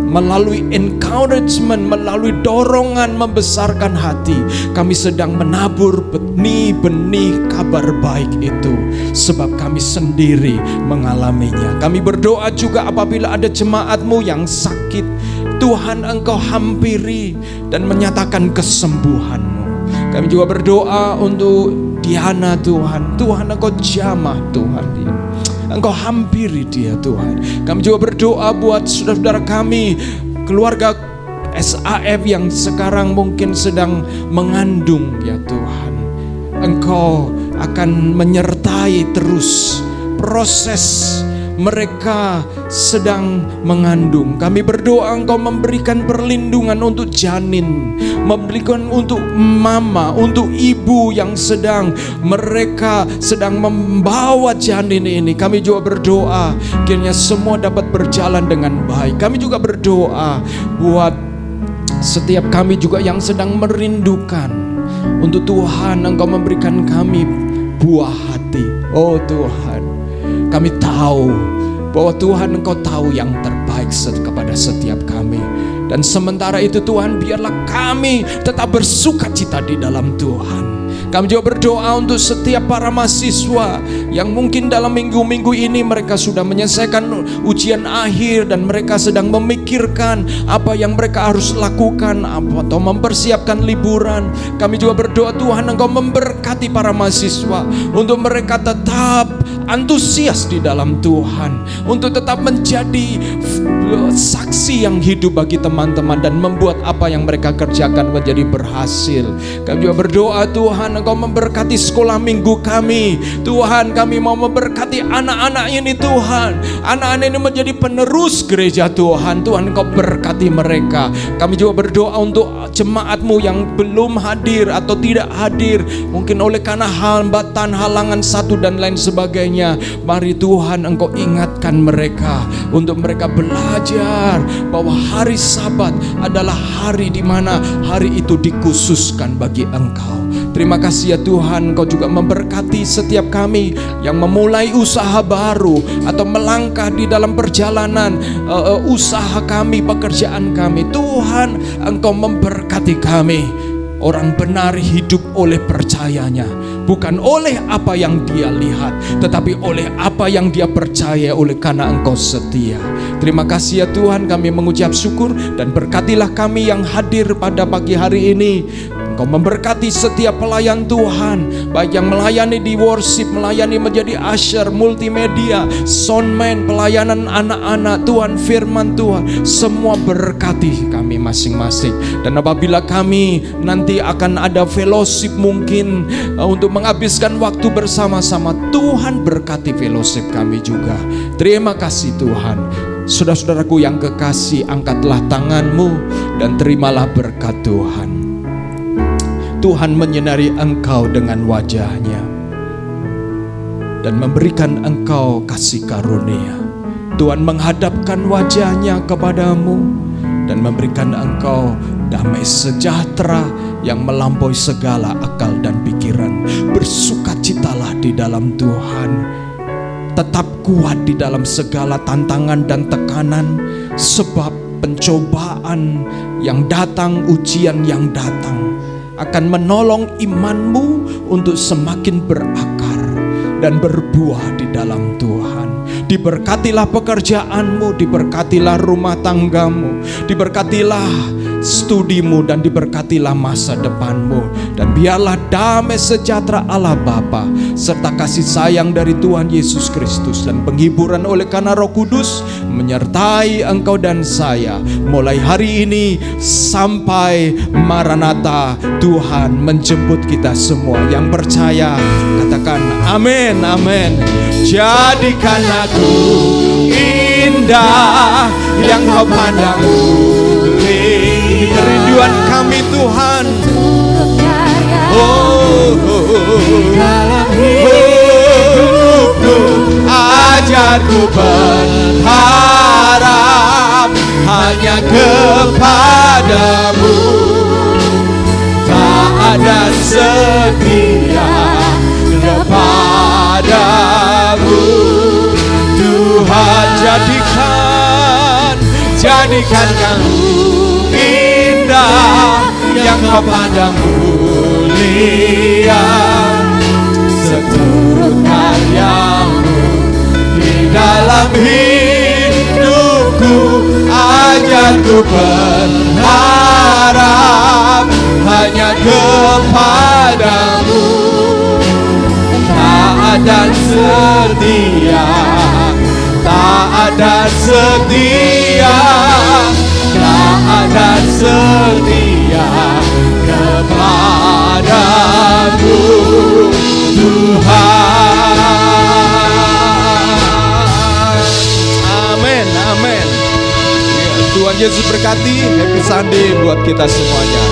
melalui encouragement, melalui dorongan membesarkan hati. Kami sedang menabur benih-benih kabar baik itu, sebab kami sendiri mengalaminya. Kami berdoa juga apabila ada jemaat-Mu yang sakit, Tuhan Engkau hampiri dan menyatakan kesembuhan-Mu. Kami juga berdoa untuk Diana Tuhan, Tuhan Engkau jamah Tuhan dia, Engkau hampiri dia Tuhan. Kami juga berdoa buat saudara-saudara kami, keluarga SAF yang sekarang mungkin sedang mengandung ya Tuhan. Engkau akan menyertai terus proses mereka sedang mengandung. Kami berdoa Engkau memberikan perlindungan untuk janin, memberikan untuk mama, untuk ibu yang mereka sedang membawa janin ini. Kami juga berdoa kiranya semua dapat berjalan dengan baik. Kami juga berdoa buat setiap kami juga yang sedang merindukan untuk Tuhan Engkau memberikan kami buah hati. Oh Tuhan, kami tahu bahwa Tuhan Engkau tahu yang terbaik kepada setiap kami. Dan sementara itu Tuhan, biarlah kami tetap bersuka cita di dalam Tuhan. Kami juga berdoa untuk setiap para mahasiswa yang mungkin dalam minggu-minggu ini mereka sudah menyelesaikan ujian akhir dan mereka sedang memikirkan apa yang mereka harus lakukan atau mempersiapkan liburan. Kami juga berdoa Tuhan Engkau memberkati para mahasiswa untuk mereka tetap antusias di dalam Tuhan, untuk tetap menjadi saksi yang hidup bagi teman-teman dan membuat apa yang mereka kerjakan menjadi berhasil. Kami juga berdoa Tuhan Engkau memberkati sekolah minggu kami. Tuhan, kami mau memberkati anak-anak ini Tuhan. Anak-anak ini menjadi penerus gereja Tuhan. Tuhan Engkau berkati mereka. Kami juga berdoa untuk jemaat-Mu yang belum hadir atau tidak hadir, mungkin oleh karena hambatan, halangan satu dan lain sebagainya. Mari Tuhan Engkau ingatkan mereka untuk mereka belajar bahwa hari Sabat adalah hari di mana hari itu dikhususkan bagi Engkau. Terima kasih ya Tuhan, Engkau juga memberkati setiap kami yang memulai usaha baru atau melangkah di dalam perjalanan usaha kami, pekerjaan kami. Tuhan, Engkau memberkati kami. Orang benar hidup oleh percayanya, bukan oleh apa yang dia lihat, tetapi oleh apa yang dia percaya, oleh karena Engkau setia. Terima kasih ya Tuhan, kami mengucap syukur dan berkatilah kami yang hadir pada pagi hari ini. Engkau memberkati setiap pelayan Tuhan, baik yang melayani di worship, melayani menjadi usher, multimedia, soundman, pelayanan anak-anak Tuhan, firman Tuhan, semua berkati kami masing-masing. Dan apabila kami nanti akan ada fellowship mungkin untuk menghabiskan waktu bersama-sama, Tuhan berkati fellowship kami juga. Terima kasih Tuhan. Saudara-saudaraku yang kekasih, angkatlah tanganmu dan terimalah berkat Tuhan. Tuhan menyinari engkau dengan wajah-Nya dan memberikan engkau kasih karunia. Tuhan menghadapkan wajah-Nya kepadamu dan memberikan engkau damai sejahtera yang melampaui segala akal dan pikiran. Bersukacitalah di dalam Tuhan. Tetap kuat di dalam segala tantangan dan tekanan, sebab pencobaan yang datang, ujian yang datang akan menolong imanmu untuk semakin berakar dan berbuah di dalam Tuhan. Diberkatilah pekerjaanmu, diberkatilah rumah tanggamu, diberkatilah studimu, dan diberkatilah masa depanmu. Dan biarlah damai sejahtera Allah Bapa serta kasih sayang dari Tuhan Yesus Kristus dan penghiburan oleh karena Roh Kudus menyertai engkau dan saya mulai hari ini sampai Maranatha. Tuhan menjemput kita semua. Yang percaya katakan amin, amin. Jadikan aku indah yang kau pandang mulia. Kerinduan kami Tuhan. Dalam hidupku ajarku berharap hanya kepadamu. Taat dan setia kepadamu. Tuhan jadikan kami indah yang kau pandang mulia. Seturut karyamu di dalam hidupku, ajarku berharap hanya kepadamu. Taat dan setia, taat dan setia, taat dan setia kepadamu Tuhan. Amin, amin. Tuhan Yesus berkati. Happy Sunday buat kita semuanya.